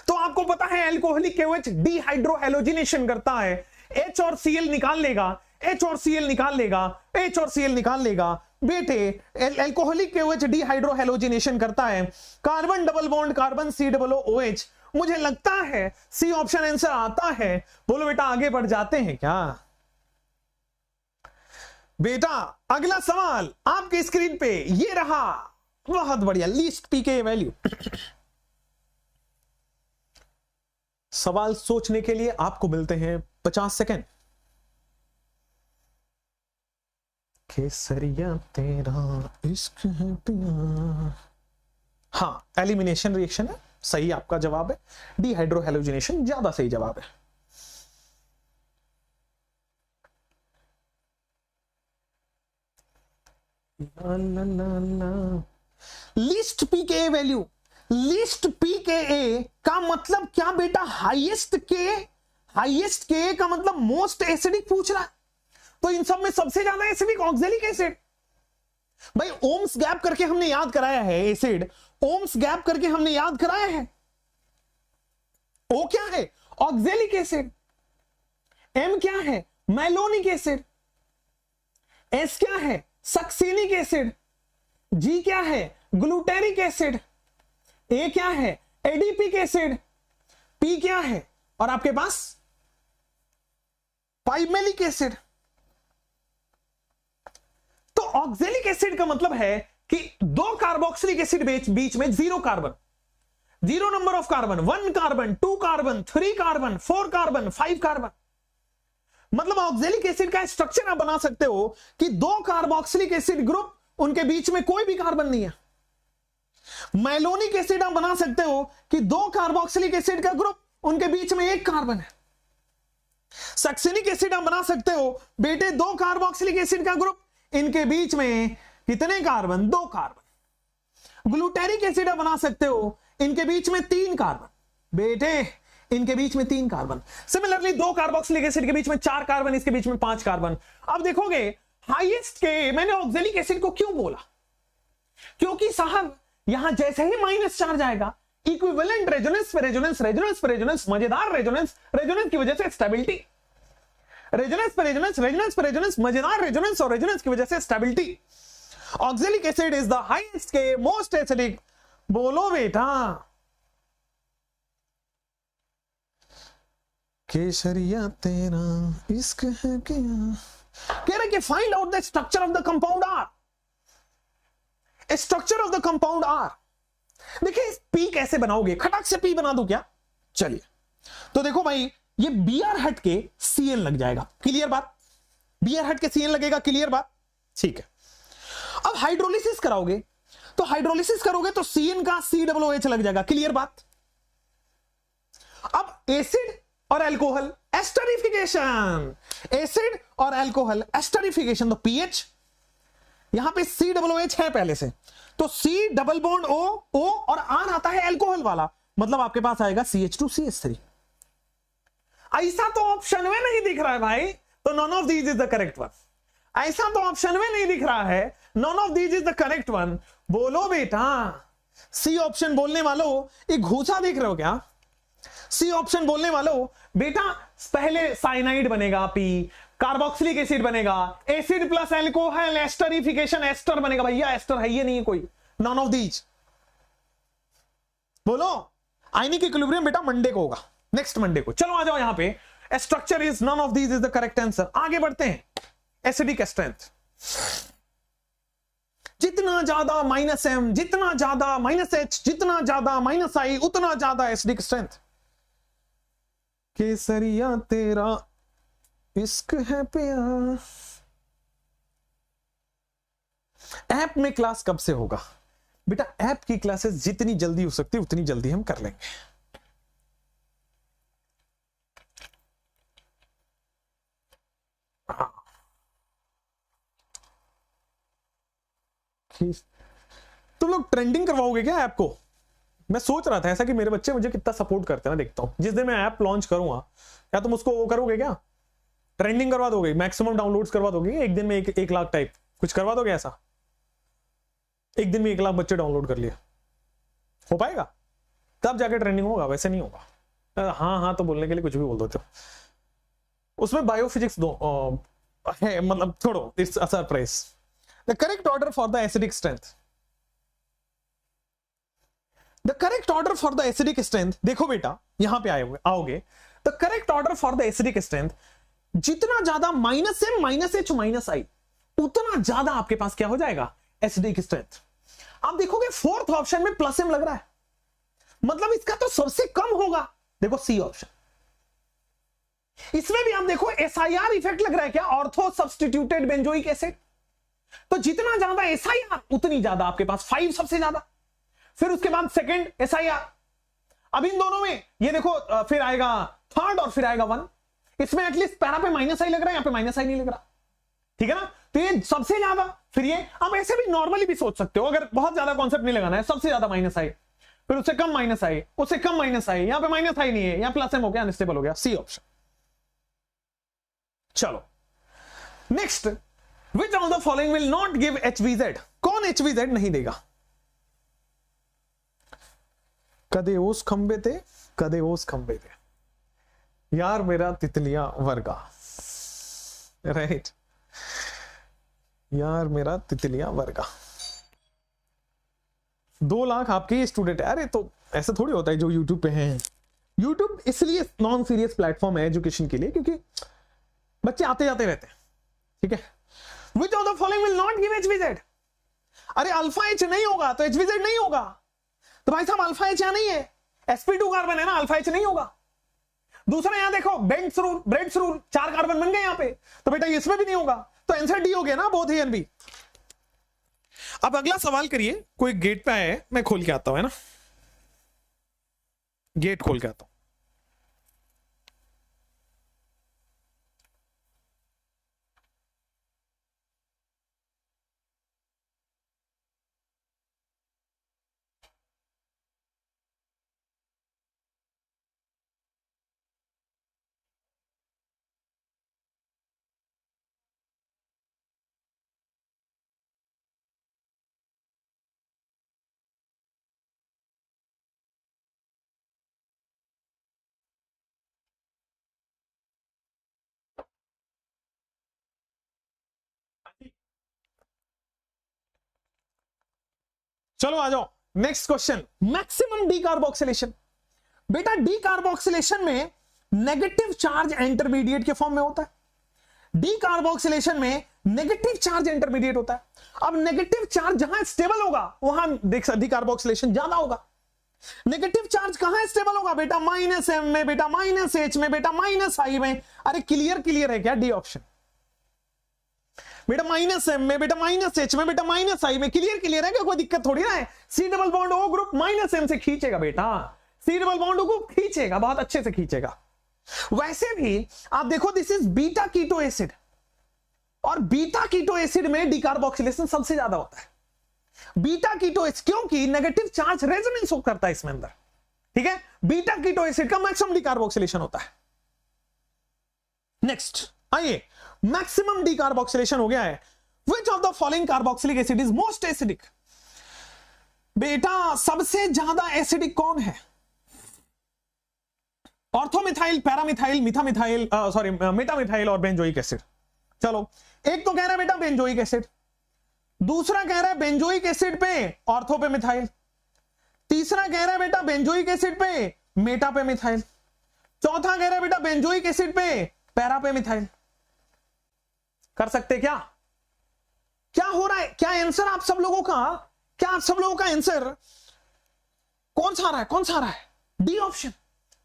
तो आपको पता है एल्कोहलिक KOH डिहाइड्रोहेलोजिनेशन करता है, H और Cl निकाल लेगा, H और Cl निकाल लेगा, H और Cl निकाल लेगा। बेटे एल्कोहलिक KOH डिहाइड्रोहेलोजिनेशन करता है, carbon double bond carbon COOH। मुझे लगता है सी ऑप्शन आंसर आता है। बोलो बेटा आगे बढ़ जाते हैं क्या? बेटा अगला सवाल आपकी स्क्रीन पे ये रहा, बहुत बढ़िया, लीस्ट pKa वैल्यू। सवाल सोचने के लिए आपको मिलते हैं 50 सेकेंड। केसरिया तेरा इश्क है पिया। हाँ, एलिमिनेशन रिएक्शन है, सही आपका जवाब है। डिहाइड्रोहेलोजिनेशन ज्यादा सही जवाब है। Least pKa value, least pKa का मतलब क्या बेटा? हाईएस्ट के का मतलब मोस्ट एसिडिक पूछ रहा है। तो इन सब में सबसे ज्यादा एसिडिक ऑक्जेलिक एसिड। भाई ओम्स गैप करके हमने याद कराया है एसिड, ओम्स गैप करके हमने याद कराया है। ओ क्या है? Oxalic acid. एम क्या है? Malonic acid. एस क्या है? Succinic acid. जी क्या है? Glutaric acid. ए क्या है? Adipic acid. पी क्या है? और आपके पास पाइमेलिक एसिड। तो ऑक्जेलिक एसिड का मतलब है कि दो कार्बोक्सिलिक एसिड बीच में zero carbon, zero number of carbon, 1 carbon, 2 carbon, 3 carbon, 4 carbon, 5 carbon. मतलब ऑक्जेलिक एसिड का स्ट्रक्चर आप बना सकते हो कि दो कार्बोक्सिलिक एसिड ग्रुप, उनके बीच में कोई भी कार्बन नहीं है। मैलोनिक एसिड आप बना सकते हो कि दो कार्बोक्सिलिक एसिड का ग्रुप, उनके बीच में एक कार्बन है। सक्सिनिक एसिड आप बना सकते हो बेटे, दो कार्बोक्सिलिक एसिड का ग्रुप, इनके बीच में कितने कार्बन? 2 कार्बन। ग्लूटेरिक एसिड आप बना सकते हो, इनके बीच में 3 कार्बन। बेटे इनके बीच में 3 कार्बन। सिमिलरली दो कार्बोक्सिलिक एसिड के बीच में 4 कार्बन, इसके बीच में 5 कार्बन। अब देखोगे हाईएस्ट के, मैंने ऑक्जेलिक एसिड को क्यों बोला? क्योंकि साहब यहां जैसे ही माइनस चार्ज आएगा, इक्विवेलेंट रेजोनेंस पे रेजोनेंस, रेजोनेंस पे रेजोनेंस, मजेदार रेजोनेंस, रेजोनेंस की वजह से स्टेबिलिटी। रेजोनेंस पे रेजोनेंस, रेजोनेंस पे रेजोनेंस, मजेदार रेजोनेंस और रेजोनेंस की वजह से stability. Oxalic acid is the highest के मोस्ट एसिडिक। बोलो बेटा। केसरिया तेरा इश्क है क्या। कह रहे कि find out the structure of the compound R. Structure of the compound R. देखिए पी कैसे बनाओगे, खटक से पी बना दो क्या। चलिए तो देखो भाई, ये बीआर हट के सीएन लग जाएगा, क्लियर बात। बीआर हट के सीएन लगेगा, क्लियर बात, ठीक है। अब हाइड्रोलिसिस कराओगे, तो हाइड्रोलिसिस करोगे तो सीएन का COOH लग जाएगा, क्लियर बात। अब एसिड और अल्कोहल एस्टरिफिकेशन, एसिड और अल्कोहल एस्टरिफिकेशन, तो पीएच यहां पे COOH है पहले से, तो C डबल बॉन्ड O और R आता है अल्कोहल वाला, मतलब आपके पास आएगा CH2CH3। ऐसा तो ऑप्शन में नहीं दिख रहा है भाई, तो none of these is the correct one. ऐसा तो ऑप्शन में नहीं दिख रहा है, none of these is the correct one. बोलो बेटा। सी ऑप्शन बोलने वालों, एक घूसा देख रहे हो क्या। सी ऑप्शन बोलने वालों बेटा, पहले साइनाइड बनेगा पी, कार्बोक्सिलिक एसिड बनेगा, acid plus alcohol esterification, ester बनेगा। भैया एस्टर है ये नहीं है कोई, नॉन ऑफ दीज। बोलो। आयनिक इक्विलिब्रियम बेटा मंडे को होगा, नेक्स्ट मंडे को। चलो आ जाओ यहां पे, structure is none of these is the correct answer. आगे बढ़ते हैं। एसिडिक स्ट्रेंथ, जितना ज्यादा -M, जितना ज्यादा -H, जितना ज्यादा -I, उतना ज्यादा एसिडिक स्ट्रेंथ। केसरिया तेरा इश्क है प्यार। ऐप में क्लास कब से होगा बेटा। ऐप की क्लासेस जितनी जल्दी हो सकती है उतनी जल्दी हम कर लेंगे। तुम लोग ट्रेंडिंग करवाओगे क्या ऐप को। मैं सोच रहा था ऐसा कि मेरे बच्चे मुझे कितना सपोर्ट करते हैं ना, देखता हूं। जिस दिन मैं ऐप लॉन्च करूंगा, क्या तुम उसको वो करोगे क्या, ट्रेंडिंग करवा दोगे, मैक्सिमम डाउनलोड्स करवा दोगे, एक दिन में 1 लाख टाइप कुछ करवा दोगे ऐसा। एक दिन में 1 लाख बच्चे डाउनलोड कर लिए, हो पाएगा। तब जाके ट्रेंडिंग होगा, वैसे नहीं होगा। हाँ हाँ तो बोलने के लिए कुछ भी बोल दो। तो उसमें बायोफिजिक्स दो है, मतलब छोड़ो, it's a surprise. The correct order for the acidic strength, the correct order for the acidic strength, देखो बेटा यहां पे आओगे। The correct order for the acidic strength, जितना ज्यादा -M, -H, -I, उतना ज्यादा आपके पास क्या हो जाएगा एसिडिक स्ट्रेंथ। आप देखोगे फोर्थ ऑप्शन में +M लग रहा है, मतलब इसका तो सबसे कम होगा। देखो सी ऑप्शन, इसमें भी आप देखो SIR इफेक्ट लग रहा है क्या, ऑर्थो सब्स्टिट्यूटेड बेंजोइक एसिड। तो जितना ज्यादा SIR उतनी ज्यादा आपके पास 5 सबसे ज्यादा, फिर उसके बाद सेकंड SIR। अब इन दोनों में ये देखो फिर आएगा थर्ड और फिर आएगा 1। इसमें एटलीस्ट पैरा पे -I लग रहा है, यहां पे -I नहीं लग रहा, ठीक है ना। तो ये सबसे ज्यादा, फिर ये आप ऐसे भी नॉर्मली भी सोच सकते हो, अगर बहुत ज्यादा कॉन्सेप्ट नहीं लगाना है। सबसे ज्यादा -I, फिर उससे कम -I, उससे कम -I, यहां पे -I नहीं है, यहां +M हो गया, अनस्टेबल हो गया, सी ऑप्शन। चलो next, which of the following will not give HVZ। कौन HVZ नहीं देगा। कदे ओस खंबे थे, कदे ओस खंबे थे, यार मेरा तितलियां वर्गा, राइट, यार मेरा तितलियां वर्गा। 2 लाख आपके स्टूडेंट है। अरे तो ऐसा थोड़ी होता है जो यूट्यूब पे हैं। यूट्यूब इसलिए नॉन सीरियस प्लेटफॉर्म है एजुकेशन के लिए, क्योंकि बच्चे आते जाते रहते हैं, ठीक है। विच of the following will not give HVZ। अरे अल्फा H नहीं होगा तो HVZ नहीं होगा। तो भाई साहब अल्फा H यहां नहीं है, sp2 कार्बन है ना, अल्फा H नहीं होगा। दूसरा यहां देखो ब्रेड्स रूल 4 कार्बन बन गए यहां पे, तो बेटा इसमें भी नहीं होगा, तो आंसर डी हो गया ना, बोथ ए एंड बी। अब अगला सवाल करिए, कोई गेट पे आया है, मैं खोल के आता हूं, है ना, गेट खोल के आता हूं। चलो आ जाओ नेक्स्ट क्वेश्चन, मैक्सिमम डीकार्बोक्सिलेशन। बेटा डीकार्बोक्सिलेशन में नेगेटिव चार्ज इंटरमीडिएट के फॉर्म में होता है। डीकार्बोक्सिलेशन में नेगेटिव चार्ज इंटरमीडिएट होता है। अब नेगेटिव चार्ज जहां स्टेबल होगा वहां देख डीकार्बोक्सिलेशन ज्यादा होगा। नेगेटिव चार्ज कहां स्टेबल होगा बेटा? -m में, बेटा -h में, बेटा -i में। अरे क्लियर है क्या? D option. बेटा -m में, बेटा -h में, बेटा -i में। क्लियर है क्या? कोई दिक्कत थोड़ी ना है। C double bond O group -m से खींचेगा बेटा, सी डबल बॉन्ड को खींचेगा, बहुत अच्छे से खींचेगा। वैसे भी आप देखो this is beta keto acid, और बीटा कीटो एसिड में डीकार्बोक्सिलेशन सबसे ज्यादा होता है। बीटा कीटो एसिड क्योंकि नेगेटिव चार्ज रेजोनेंस करता है इसमें अंदर, ठीक है। बीटा कीटो एसिड का मैक्सिमम डीकार्बोक्सिलेशन होता है। नेक्स्ट आइए, मैक्सिमम डीकार्बोक्सिलेशन हो गया है। Which of the following carboxylic acid is most acidic? बेटा सबसे ज्यादा एसिडिक कौन है? ऑर्थोमिथाइल, पैरामिथाइल, मिथामिथाइल, सॉरी मेटामिथाइल और बेंजोइक एसिड। चलो एक तो कह रहा है बेटा बेंजोइक एसिड, दूसरा कह रहा है बेंजोइक एसिड पे ऑर्थो पे मिथाइल, तीसरा कह रहा है बेटा बेंजोइक एसिड पे मेटा पे मिथाइल, चौथा कह रहा है बेटा बेंजोइक एसिड पे पैरा पे मिथाइल। कर सकते क्या? क्या हो रहा है? क्या आंसर आप सब लोगों का, क्या आप सब लोगों का आंसर कौन सा आ रहा है? कौन सा आ रहा है? D option,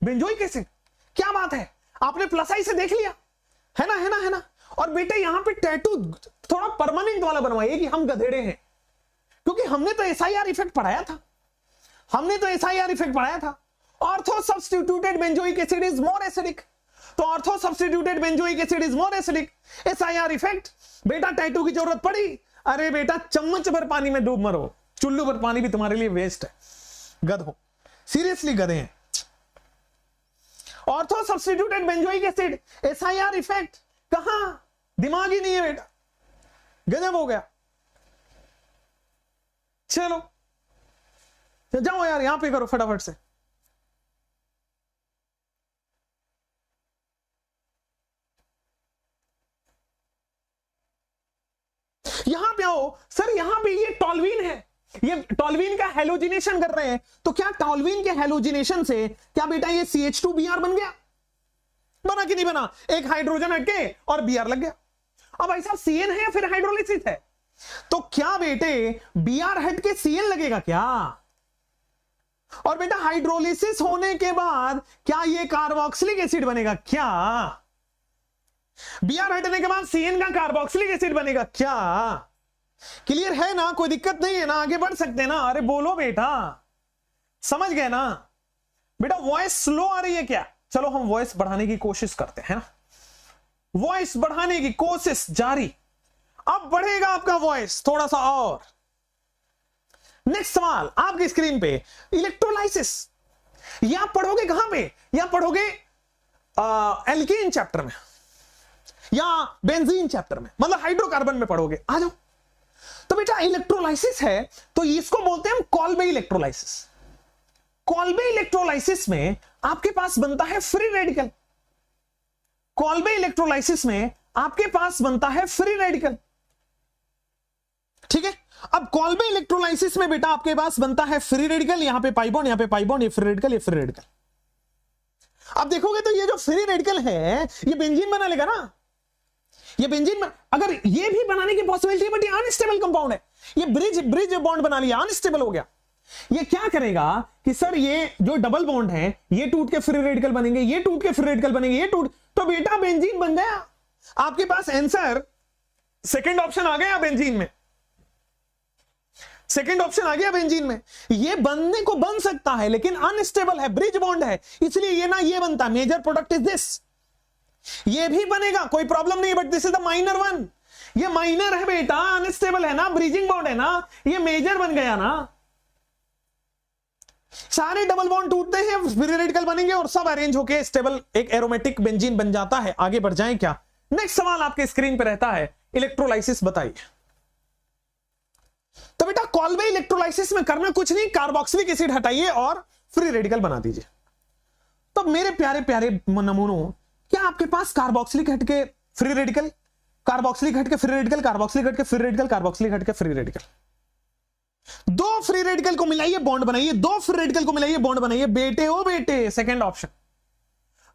benzoic acid. क्या बात है, आपने प्लस आई से देख लिया है ना, है ना, है ना। और बेटे यहां पे टैटू थोड़ा परमानेंट वाला बनवाइए कि हम गधेड़े हैं, क्योंकि हमने तो एसआईआर इफेक्ट पढ़ाया था, हमने तो एसआईआर इफेक्ट पढ़ाया था। Ortho substituted benzoic acid is more acidic, तो ortho substituted benzoic acid is more acidic. SIR effect, बेटा टैटू की जरूरत पड़ी, अरे बेटा चम्मच भर पानी में डूब मरो, चुल्लू भर पानी भी तुम्हारे लिए वेस्ट है, गधो, सीरियसली गधे हैं। Ortho substituted benzoic acid, SIR effect कहां? दिमाग ही नहीं है बेटा, गजब हो गया। चलो जाओ यार यहां पे करो फटाफट से। यहां पे आओ सर, यहां पे ये टॉल्वीन है, ये टॉल्वीन का हेलोजिनेशन कर रहे हैं, तो क्या टॉल्वीन के हेलोजिनेशन से क्या बेटा ये CH2Br बन गया? बना कि नहीं बना? एक हाइड्रोजन हटके और Br लग गया। अब ऐसा CN है या फिर हाइड्रोलिसिस है? तो क्या बेटे Br हटके CN लगेगा क्या? और बेटा हाइड्रोलिसिस होने के बाद क्या ये कार्बोक्सिलिक एसिड बनेगा क्या? Br हटने के बाद CN का कार्बोक्सिलिक एसिड बनेगा क्या? क्लियर है ना? कोई दिक्कत नहीं है ना? आगे बढ़ सकते ना? अरे बोलो बेटा, समझ गए ना? बेटा वॉइस स्लो आ रही है क्या? चलो हम वॉइस बढ़ाने की कोशिश करते हैं ना, वॉइस बढ़ाने की कोशिश जारी। अब बढ़ेगा आपका वॉइस थोड़ा सा और। नेक्स्ट सवाल आपकी स्क्रीन पे, इलेक्ट्रोलाइसिस। या पढ़ोगे कहां पे? या पढ़ोगे एल्कीन चैप्टर में या बेंजीन चैप्टर में, मतलब हाइड्रोकार्बन में पढ़ोगे। आ जाओ। तो बेटा इलेक्ट्रोलाइसिस है तो इसको बोलते हैं हम कॉल्बे इलेक्ट्रोलाइसिस। कॉल्बे इलेक्ट्रोलाइसिस में आपके पास बनता है फ्री रेडिकल। कॉल्बे इलेक्ट्रोलाइसिस में आपके पास बनता है फ्री रेडिकल, ठीक है। अब कॉल्बे इलेक्ट्रोलाइसिस में बेटा आपके पास बनता है फ्री रेडिकल, यहां पे पाई बॉन्ड, यहां पे पाई बॉन्ड, ये फ्री रेडिकल, ये फ्री रेडिकल। अब देखोगे तो ये जो फ्री रेडिकल है ये बेंजीन बना लेगा ना, ये बेंजीन अगर ये भी बनाने की पॉसिबिलिटी है, बट ये अनस्टेबल कंपाउंड है, ये ब्रिज बॉन्ड बना लिया, अनस्टेबल हो गया। ये क्या करेगा कि सर ये जो डबल बॉन्ड है ये टूट के फ्री रेडिकल बनेंगे, ये टूट के फ्री रेडिकल बनेंगे, ये टूट, तो बेटा बेंजीन बन गया। आपके पास आंसर सेकंड ऑप्शन आ गया बेंजीन में, सेकंड ऑप्शन आ गया बेंजीन में। ये बनने को बन सकता है लेकिन अनस्टेबल है, ब्रिज बॉन्ड है, इसलिए ये ना ये बनता। मेजर प्रोडक्ट इज दिस, ये भी बनेगा कोई प्रॉब्लम नहीं, but this is the minor one. ये माइनर है बेटा, अनस्टेबल है ना, ब्रिजिंग बॉन्ड है ना, ये मेजर बन गया ना। सारे डबल बॉन्ड टूटते हैं, फ्री रेडिकल बनेंगे और सब अरेंज होके स्टेबल एक एरोमेटिक बेंजीन बन जाता है। आगे बढ़ जाएं क्या? नेक्स्ट सवाल आपके स्क्रीन पे रहता है, इलेक्ट्रोलाइसिस बताइए। तो बेटा कॉल्बे इलेक्ट्रोलाइसिस में करना कुछ नहीं, कार्बोक्सिलिक एसिड हटाइए और फ्री रेडिकल बना दीजिए। तो मेरे प्यारे प्यारे नमूनों, क्या आपके पास कार्बोक्सिलिक हटके फ्री रेडिकल, कार्बोक्सिलिक हटके फ्री रेडिकल, कार्बोक्सिलिक हटके फ्री रेडिकल, कार्बोक्सिलिक हटके फ्री रेडिकल, दो फ्री रेडिकल को मिलाइए बॉन्ड बनाइए, दो फ्री रेडिकल को मिलाइए बॉन्ड बनाइए, बेटे हो बेटे, सेकंड ऑप्शन।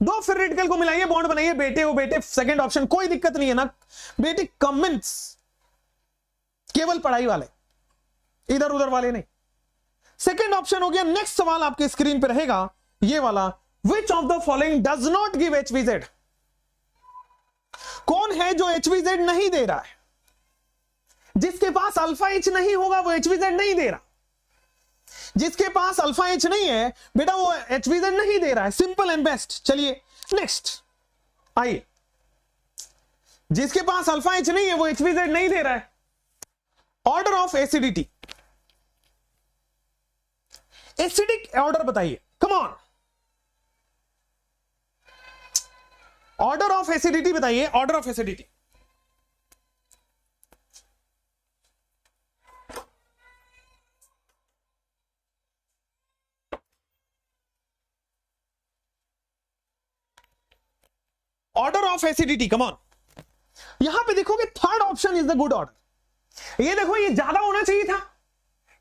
दो फ्री रेडिकल को मिलाइए बॉन्ड बनाइए, बेटे हो बेटे, सेकंड ऑप्शन। कोई दिक्कत नहीं है ना बेटे, कमेंट्स केवल पढ़ाई वाले, इधर उधर वाले नहीं। सेकंड ऑप्शन हो गया। नेक्स्ट सवाल आपके स्क्रीन पे रहेगा ये वाला, विच of the following does not give HVZ? कौन है जो HVZ नहीं दे रहा है? जिसके पास अल्फा H नहीं होगा वो HVZ नहीं दे रहा। जिसके पास अल्फा H नहीं है बेटा वो HVZ नहीं दे रहा है, सिंपल एंड बेस्ट। चलिए नेक्स्ट आइए, जिसके पास अल्फा H नहीं है वो HVZ नहीं दे रहा है। Order of acidity, acidic order बताइए, come on. Order of acidity बताइए, order of acidity. Order of acidity, come on. यहां पे देखोगे third option is the good order. ये देखो ये ज्यादा होना चाहिए था,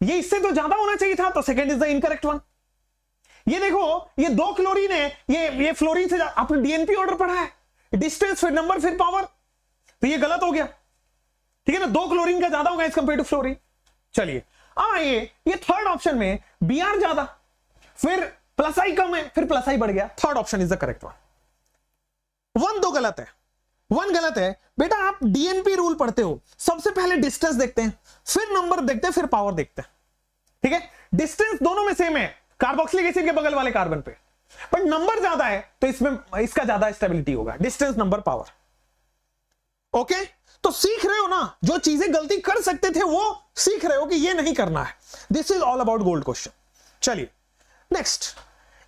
ये इससे तो ज्यादा होना चाहिए था, तो second is the incorrect one. ये देखो ये दो क्लोरीन है, ये फ्लोरीन से आपने डीएनपी ऑर्डर पढ़ा है, डिस्टेंस फिर नंबर फिर पावर, तो ये गलत हो गया, ठीक है ना। दो क्लोरीन का ज्यादा होगा एज कंपेयर टू फ्लोरीन। चलिए ये थर्ड ऑप्शन में Br ज्यादा, फिर प्लस आई कम है, फिर प्लस आई बढ़ गया। Third option is the correct one. One दो गलत है, वन गलत है बेटा। आप डीएनपी रूल पढ़ते हो, सबसे पहले डिस्टेंस देखते हैं, फिर नंबर देखते हैं, फिर पावर देखते हैं, ठीक है। डिस्टेंस दोनों में सेम है कार्बोक्सिलिक एसिड के बगल वाले कार्बन पे, पर नंबर ज्यादा है तो इसमें इसका ज्यादा स्टेबिलिटी होगा, डिस्टेंस नंबर पावर। ओके, तो सीख रहे हो ना, जो चीजें गलती कर सकते थे वो सीख रहे हो कि ये नहीं करना है। This is all about gold question. चलिए next,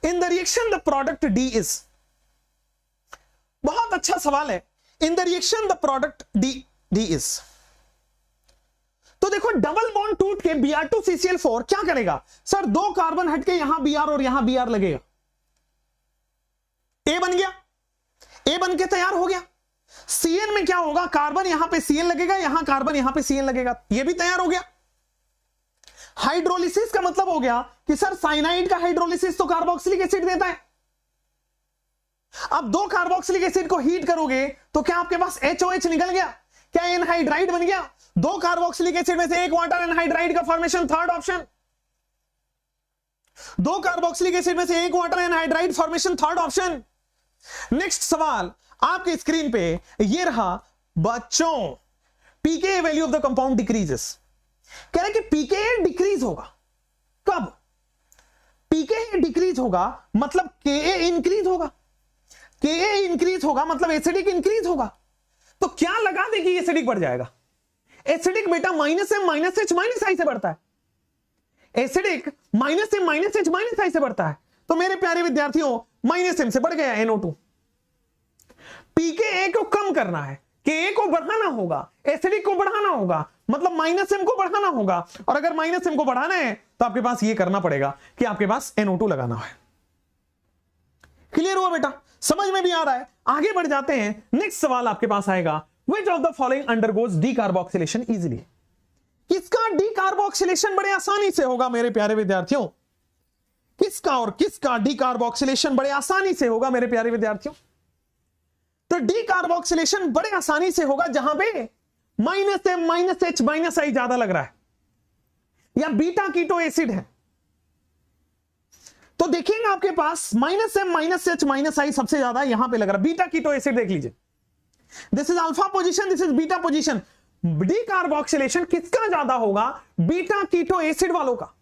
in the reaction the product D is, बहुत अच्छा सवाल है। In the reaction the product D is, तो देखो डबल बॉन्ड टूट के Br2CCl4 क्या करेगा सर? दो कार्बन हटके यहां Br और यहां Br लगेगा, A बन गया, A बन के तैयार हो गया। Cn में क्या होगा? कार्बन यहां पे Cn लगेगा, यहां कार्बन यहां पे Cn लगेगा, ये भी तैयार हो गया। हाइड्रोलिसिस का मतलब हो गया कि सर साइनाइड का हाइड्रोलिसिस तो कार्बोक्सिलिक एसिड देता है। अब दो कार्बोक्सिलिक एसिड को हीट करोगे तो क्या आपके पास HOH निकल गया? क्या एनहाइड्राइड बन गया? दो कार्बोक्सिलिक एसिड में से एक वाटर एनहाइड्राइड का फॉर्मेशन, थर्ड ऑप्शन। दो कार्बोक्सिलिक एसिड में से एक water anhydride formation, third option. Next सवाल आपके स्क्रीन पे ये रहा बच्चों, pK value of the compound decreases. कह रहे कि पीके डिक्रीज होगा कब? पीके डिक्रीज होगा मतलब के इंक्रीज होगा, के इंक्रीज होगा मतलब एसिडिक इंक्रीज होगा। तो क्या लगा दे कि एसिडिक बढ़ जाएगा? एसिडिक बेटा -M -H -I से बढ़ता है, एसिडिक -M -H -I से बढ़ता है। तो मेरे प्यारे विद्यार्थियों -M से बढ़ गया NO2। पीके को कम करना है, के को बढ़ाना होगा, एसिडिक को बढ़ाना होगा, मतलब -M को बढ़ाना होगा। और अगर -M को बढ़ाना है तो आपके पास ये करना पड़ेगा कि आपके पास NO2 लगाना है। क्लियर हुआ बेटा? समझ में भी आ रहा है? आगे बढ़ जाते हैं। नेक्स्ट सवाल आपके पास आएगा, which of the following undergoes decarboxylation easily? किसका डीकार्बोक्सिलेशन बड़े आसानी से होगा मेरे प्यारे विद्यार्थियों? किसका और किसका डीकार्बोक्सिलेशन बड़े आसानी से होगा मेरे प्यारे विद्यार्थियों? तो डीकार्बोक्सिलेशन बड़े आसानी से होगा जहां पे -M -H -I ज्यादा लग रहा है या बीटा कीटो एसिड है। तो देखिएगा आपके पास -M -H -I सबसे ज्यादा यहां पे लग रहा है। बीटा कीटो एसिड देख लीजिए, this is alpha position, this is beta position. Decarboxylation किसका ज्यादा होगा? बीटा कीटो एसिड वालों का,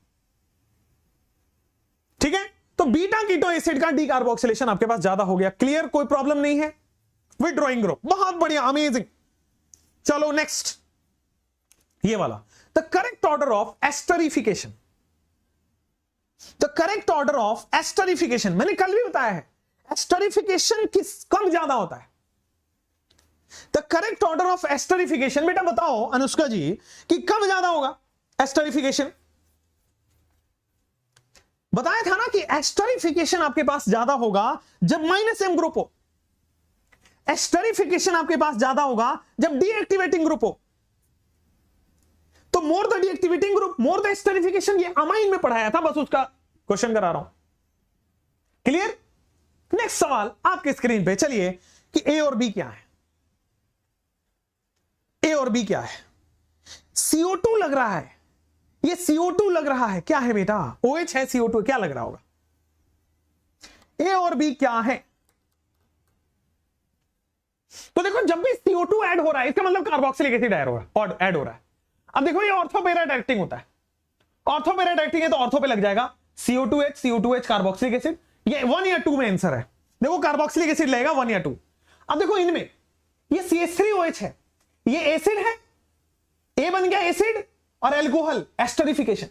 ठीक है। तो बीटा कीटो एसिड का डीकार्बोक्सिलेशन आपके पास ज्यादा हो गया। क्लियर, कोई प्रॉब्लम नहीं है। विड्रॉइंग ग्रुप, बहुत बढ़िया, अमेजिंग। चलो नेक्स्ट ये वाला, the correct order of esterification. The correct order of esterification, मैंने कल भी बताया है एस्टरिफिकेशन कब ज्यादा होता है। The correct order of esterification, बेटा बताओ अनुष्का जी कि कब ज्यादा होगा एस्टरिफिकेशन? बताया था ना कि एस्टरिफिकेशन आपके पास ज्यादा होगा जब -M ग्रुप हो। एस्टरिफिकेशन आपके पास ज्यादा होगा जब डीएक्टिवेटिंग ग्रुप हो। तो more the deactivating group, more the esterification, ये अमाइन में पढ़ाया था, बस उसका क्वेश्चन करा रहा हूं। क्लियर? नेक्स्ट सवाल आपके स्क्रीन पे, चलिए कि ए और बी क्या है। ए और बी क्या है? CO2 लग रहा है, ये CO2 लग रहा है, क्या है बेटा? OH है, CO2 क्या लग रहा होगा? ए और बी क्या है? तो देखो जब भी CO2 ऐड हो रहा है इसका मतलब कार्बोक्सिलिक एसिड ऐड हो रहा है। अब देखो ये ऑर्थो पैरा डायरेक्टिंग होता है, ऑर्थो पैरा डायरेक्टिंग है तो ऑर्थो पे लग जाएगा CO2H कार्बोक्सिलिक एसिड। ये 1 या 2 में आंसर है। देखो कार्बोक्सिलिक एसिड लगेगा 1 या 2। अब देखो इनमें ये CH3OH है, ये एसिड है, ए बन गया एसिड और अल्कोहल एस्टरिफिकेशन,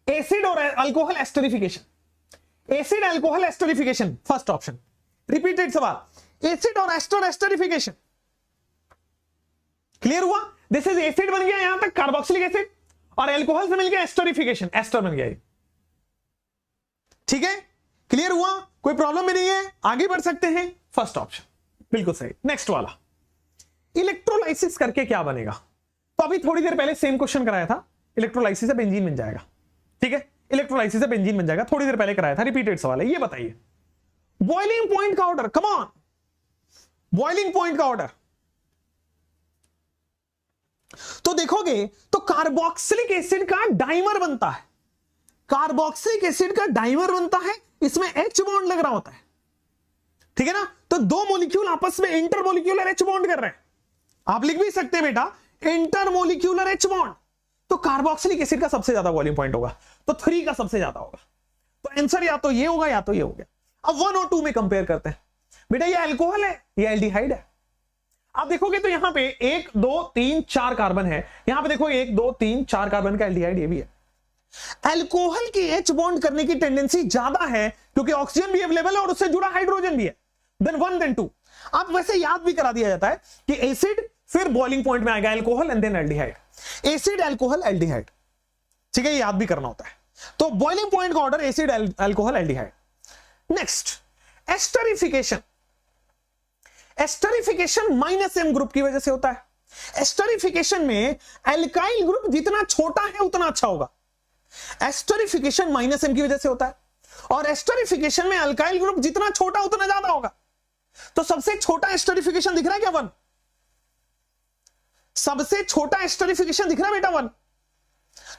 एसिड और alcohol esterification, acid alcohol esterification, first option. Repeated सवाल, एसिड और एस्टर एस्टरिफिकेशन। क्लियर हुआ? दिस इज एसिड बन गया यहां तक कार्बोक्सिलिक एसिड और अल्कोहल से मिल गया एस्टरिफिकेशन, एस्टर बन गया। ठीक है, क्लियर हुआ? कोई प्रॉब्लम भी नहीं है, आगे बढ़ सकते हैं। फर्स्ट ऑप्शन बिल्कुल सही। नेक्स्ट वाला, इलेक्ट्रोलाइसिस करके क्या बनेगा? तो अभी थोड़ी देर पहले सेम क्वेश्चन कराया था, इलेक्ट्रोलाइसिस से बेंजीन बन जाएगा। ठीक है, इलेक्ट्रोलाइसिस से बेंजीन बन जाएगा, थोड़ी देर पहले कराया था, रिपीटेड सवाल है। ये बताइए बॉइलिंग पॉइंट का order, come on, boiling point का ऑर्डर। तो देखोगे तो कार्बोक्सिलिक एसिड का डाइमर बनता है, कार्बोक्सिलिक एसिड का डाइमर बनता है, इसमें H बॉन्ड लग रहा होता है। ठीक है ना? तो दो मॉलिक्यूल आपस में इंटरमोलिक्यूलर H बॉन्ड कर रहे हैं। आप लिख भी सकते हैं बेटा इंटरमोलिक्यूलर H बॉन्ड। तो कार्बोक्सिलिक एसिड का सबसे ज्यादा वॉल्यूम पॉइंट होगा, तो 3 का सबसे ज्यादा होगा। तो आंसर या तो ये होगा या तो ये हो गया। अब 1 और 2 में कंपेयर करते हैं। बेटा ये अल्कोहल है, ये एल्डिहाइड है। आप देखोगे तो यहां पे 1 2 3 4 कार्बन है, यहां पे देखो 1 2 3 4 कार्बन का एल्डिहाइड ये भी है। अल्कोहल की H बॉन्ड करने की टेंडेंसी ज्यादा है क्योंकि ऑक्सीजन भी अवेलेबल है और उससे जुड़ा हाइड्रोजन भी है। Then 1 then 2। आप वैसे याद भी करा दिया जाता है कि एसिड फिर बॉइलिंग पॉइंट में आएगा alcohol and then aldehyde, acid alcohol aldehyde. ठीक है, याद भी करना होता है। तो बॉइलिंग पॉइंट का order acid alcohol aldehyde. Next esterification. Esterification -M group की वजह से होता है। एस्टरिफिकेशन में एल्काइल ग्रुप जितना छोटा है उतना अच्छा होगा। एस्टरिफिकेशन -M की वजह से होता है और एस्टरिफिकेशन में अल्काइल ग्रुप जितना छोटा उतना ज्यादा होगा। तो सबसे छोटा एस्टरिफिकेशन दिख रहा है क्या? 1। सबसे छोटा एस्टरिफिकेशन दिख रहा है बेटा 1।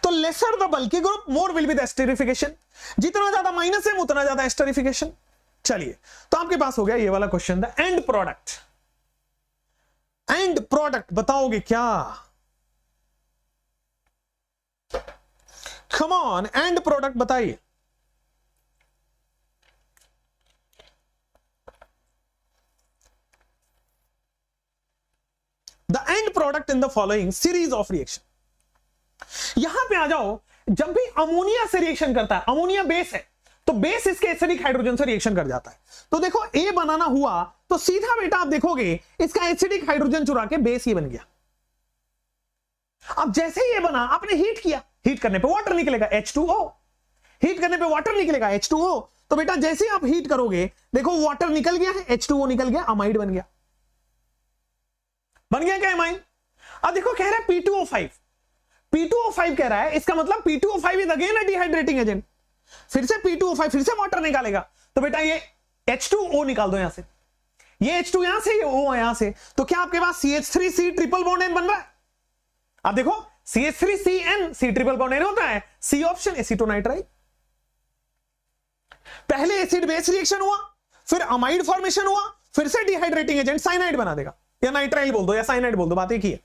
तो lesser the bulky group more will be the esterification. जितना ज्यादा -M उतना ज्यादा एस्टरिफिकेशन। चलिए, तो आपके पास हो गया ये वाला question, the end product. And product बताओगे क्या? कम ऑन, एंड प्रोडक्ट बताइए। The end product in the following series of reaction. यहां पे आ जाओ, जब भी अमोनिया से रिएक्शन करता है, अमोनिया बेस है तो बेस इसके एसिडिक हाइड्रोजन से रिएक्शन कर जाता है। तो देखो ए बनाना हुआ तो सीधा बेटा आप देखोगे इसका एसिडिक हाइड्रोजन चुरा के बेस ये बन गया। अब जैसे ये बना, आपने हीट किया, हीट करने पे वाटर निकलेगा H2O, हीट करने पे वाटर निकलेगा H2O। तो बेटा जैसे ही आप हीट करोगे देखो वाटर निकल गया है, H2O निकल गया, अमाइड बन गया। बन गया क्या अमाइन? अब देखो कह रहा है P2O5, P2O5 कह रहा है, इसका मतलब P2O5 is again a dehydrating agent. फिर से P2O5 फिर से वाटर निकालेगा, तो बेटा ये H2O निकाल दो यहां से, ये H2 यहां से, ये O यहां से। तो क्या आपके पास CH3C ट्रिपल बॉन्ड N बन रहा है? आप देखो CH3CN C triple bond N होता है, C ऑप्शन एसीटोनाइट्राइल। पहले एसिड बेस रिएक्शन हुआ, फिर अमाइड फॉर्मेशन हुआ, फिर से डिहाइड्रेटिंग एजेंट साइनाइड बना देगा, या नाइट्राइल बोल दो या साइनाइड बोल दो, बात एक ही है।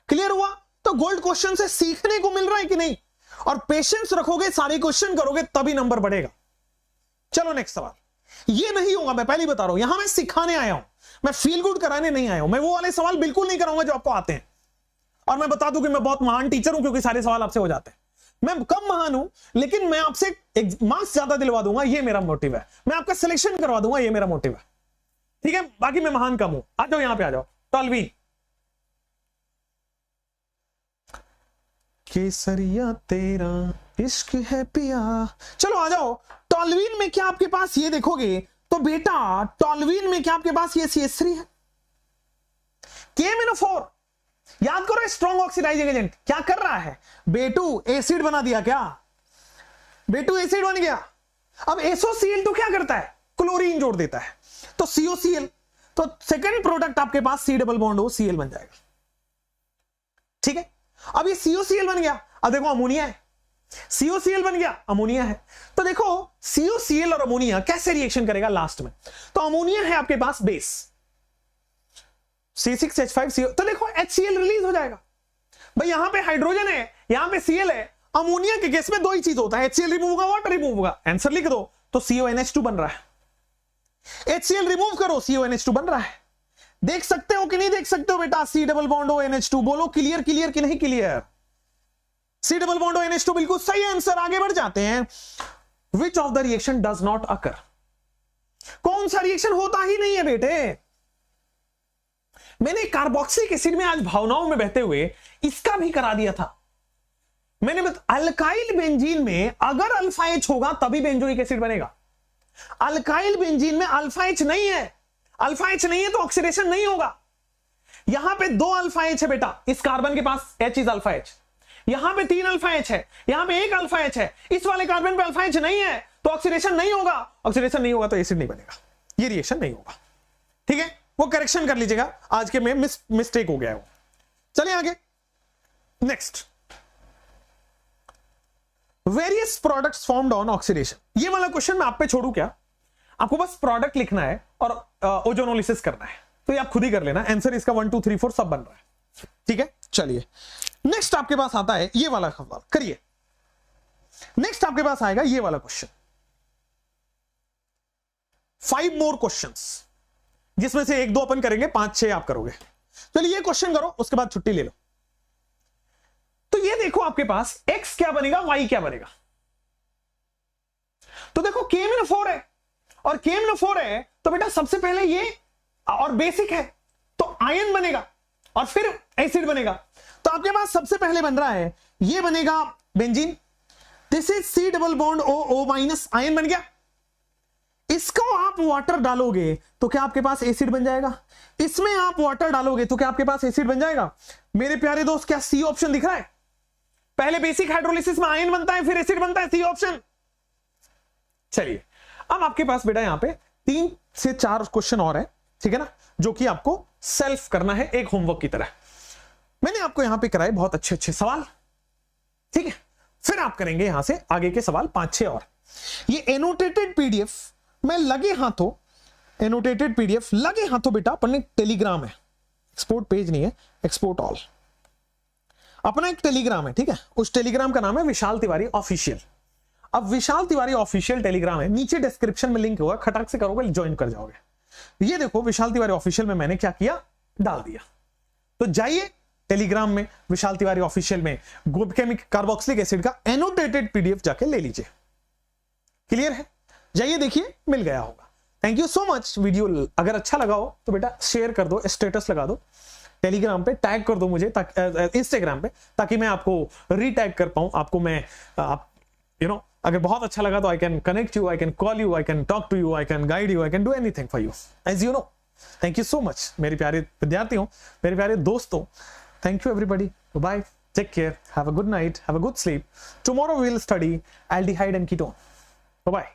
क्लियर हुआ? तो गोल्ड क्वेश्चन से सीखने को मिल रहा है कि नहीं? और पेशेंस रखोगे, सारे क्वेश्चन करोगे तभी नंबर बढ़ेगा। चलो नेक्स्ट सवाल। ये नहीं होगा, मैं पहले बता रहा हूं, यहां मैं सिखाने आया हूं, मैं फील गुड कराने नहीं आया हूं। मैं वो वाले सवाल बिल्कुल नहीं कराऊंगा जो आपको आते हैं। और मैं बता दूं कि मैं बहुत महान टीचर हूं क्योंकि सारे सवाल आपसे हो जाते हैं। मैं कम महान हूं लेकिन मैं आपसे मार्क्स ज्यादा दिलवा दूंगा, ये मेरा मोटिव है। मैं आपका सिलेक्शन करवा दूंगा, ये मेरा मोटिव है। ठीक है, बाकी मैं महान कम हूं। आ जाओ यहां पे, आ जाओ। टॉल्वीन, केसरिया तेरा इश्क है पिया। चलो आ जाओ। टॉल्वीन में क्या आपके पास ये देखोगे तो बेटा टॉल्वीन में क्या आपके पास ये CH3 है, KMnO4। याद करो, स्ट्रॉन्ग ऑक्सीडाइजिंग एजेंट क्या कर रहा है, बेटू एसिड बना दिया, क्या बेटू एसिड बन गया। अब SOCl2 क्या करता है, क्लोरीन जोड़ देता है, तो COCl, तो सेकंड प्रोडक्ट आपके पास C डबल बॉन्ड OCl बन जाएगा। ठीक है, अब ये COCl बन गया, अब देखो अमोनिया है, COCl बन गया, अमोनिया है। तो देखो COCl और अमोनिया कैसे रिएक्शन करेगा लास्ट में, तो अमोनिया है आपके पास बेस C6H5CO, तो देखो HCl रिलीज हो जाएगा। भाई यहां पे हाइड्रोजन है, यहां पे Cl है, अमोनिया के केस में दो ही चीज होता है, HCl रिमूव होगा, वाटर रिमूव होगा, आंसर लिख दो, तो CONH2 बन रहा है। HCl रिमूव करो, CONH2 बन रहा है। देख सकते हो कि नहीं देख सकते हो बेटा, C डबल बॉन्ड ONH2, बोलो क्लियर क्लियर कि नहीं clear. C double bond ONH2 बिल्कुल सही आंसर, आगे बढ़ जाते हैं। विच of the reaction does not occur, कौन सा रिएक्शन होता ही नहीं है बेटे। मैंने कार्बोक्सिलिक एसिड में आज भावनाओं में बहते हुए इसका भी करा दिया था। मैंने अल्काइल बेंजीन में अगर अल्फा H होगा तभी बेंजोइक एसिड बनेगा। अल्काइल बेंजीन में अल्फा H नहीं है, अल्फा H नहीं है तो ऑक्सीडेशन नहीं होगा। यहां पे 2 अल्फा H है बेटा, इस कार्बन के पास H इज अल्फा H, यहां पे 3 अल्फा H है, यहां पे 1 अल्फा H है, इस वाले कार्बन पे अल्फा H नहीं है तो ऑक्सीडेशन नहीं होगा, ऑक्सीडेशन नहीं होगा तो एसिड नहीं बनेगा, ये रिएक्शन नहीं होगा। ठीक है, वो करेक्शन कर लीजिएगा, आज के में मिस्टेक हो गया है वो। चलिए आगे, next, various products formed on oxidation. ये वाला क्वेश्चन मैं आप पे छोड़ू क्या, आपको बस प्रोडक्ट लिखना है और ओजोनोलिसिस करना है, तो ये आप खुद ही कर लेना, आंसर इसका 1 2 3 4 सब बन रहा है। ठीक है, चलिए नेक्स्ट आपके पास आता है ये वाला सवाल, करिए। नेक्स्ट आपके पास आएगा ये वाला क्वेश्चन, 5 मोर क्वेश्चंस, जिसमें से 1 2 अपन करेंगे, 5 6 आप करोगे। चलिए ये क्वेश्चन करो, उसके बाद छुट्टी ले लो। तो ये देखो आपके पास x क्या बनेगा, y क्या बनेगा। तो देखो KMnO4 है और KMnO4 है, तो बेटा सबसे पहले ये और बेसिक है तो आयन बनेगा और फिर एसिड बनेगा। तो आपके पास सबसे पहले बन रहा है, ये बनेगा benzene, this is C double bond OO- ion बन गया। इसको आप वाटर डालोगे तो क्या आपके पास एसिड बन जाएगा, इसमें आप वाटर डालोगे तो क्या आपके पास एसिड बन जाएगा। मेरे प्यारे दोस्त क्या C ऑप्शन दिख रहा है, पहले बेसिक हाइड्रोलिसिस में आयन बनता है फिर एसिड बनता है, C ऑप्शन। चलिए अब आपके पास बेटा यहां पे 3 से 4 क्वेश्चन और है, ठीक है ना, जो कि आपको सेल्फ करना है एक होमवर्क की तरह। मैंने आपको यहां पे कराए बहुत अच्छे अच्छे सवाल, ठीक है, फिर आप करेंगे यहां से आगे के सवाल 5 6 और। ये एनोटेटेड पीडीएफ में लगे हाथों, एनोटेटेड पीडीएफ लगे हाथों बेटा अपने टेलीग्राम है, एक्सपोर्ट पेज नहीं है, एक्सपोर्ट ऑल, अपना एक टेलीग्राम है, ठीक है, उस टेलीग्राम का नाम है विशाल तिवारी ऑफिशियल। अब विशाल तिवारी ऑफिशियल टेलीग्राम है, नीचे डिस्क्रिप्शन में लिंक होगा, खटाक से करोगे ज्वाइन कर जाओगे। ये देखो विशाल तिवारी ऑफिशियल में मैंने क्या किया, डाल दिया। तो जाइए टेलीग्राम में विशाल तिवारी ऑफिशियल में केमिक कार्बोक्सिलिक एसिड का एनोटेटेड पीडीएफ जाके ले लीजिए। क्लियर है, जाइए देखिए, मिल गया होगा। Thank you so much. Video अगर अच्छा लगा हो तो बेटा शेयर कर दो, स्टेटस लगा दो, टेलीग्राम पे टैग कर दो मुझे, ताकि इंस्टाग्राम पे, ताकि मैं आपको रीटैग कर पाऊं आपको। मैं आप अगर बहुत अच्छा लगा तो I can connect you, I can call you, I can talk to you, I can guide you, I can do anything for you, as you know. Thank you so much मेरे प्यारे विद्यार्थियों, मेरे प्यारे दोस्तों। Thank you everybody, bye, take care, have a good night, have a good sleep. Tomorrow we will study aldehyde and ketone. Bye.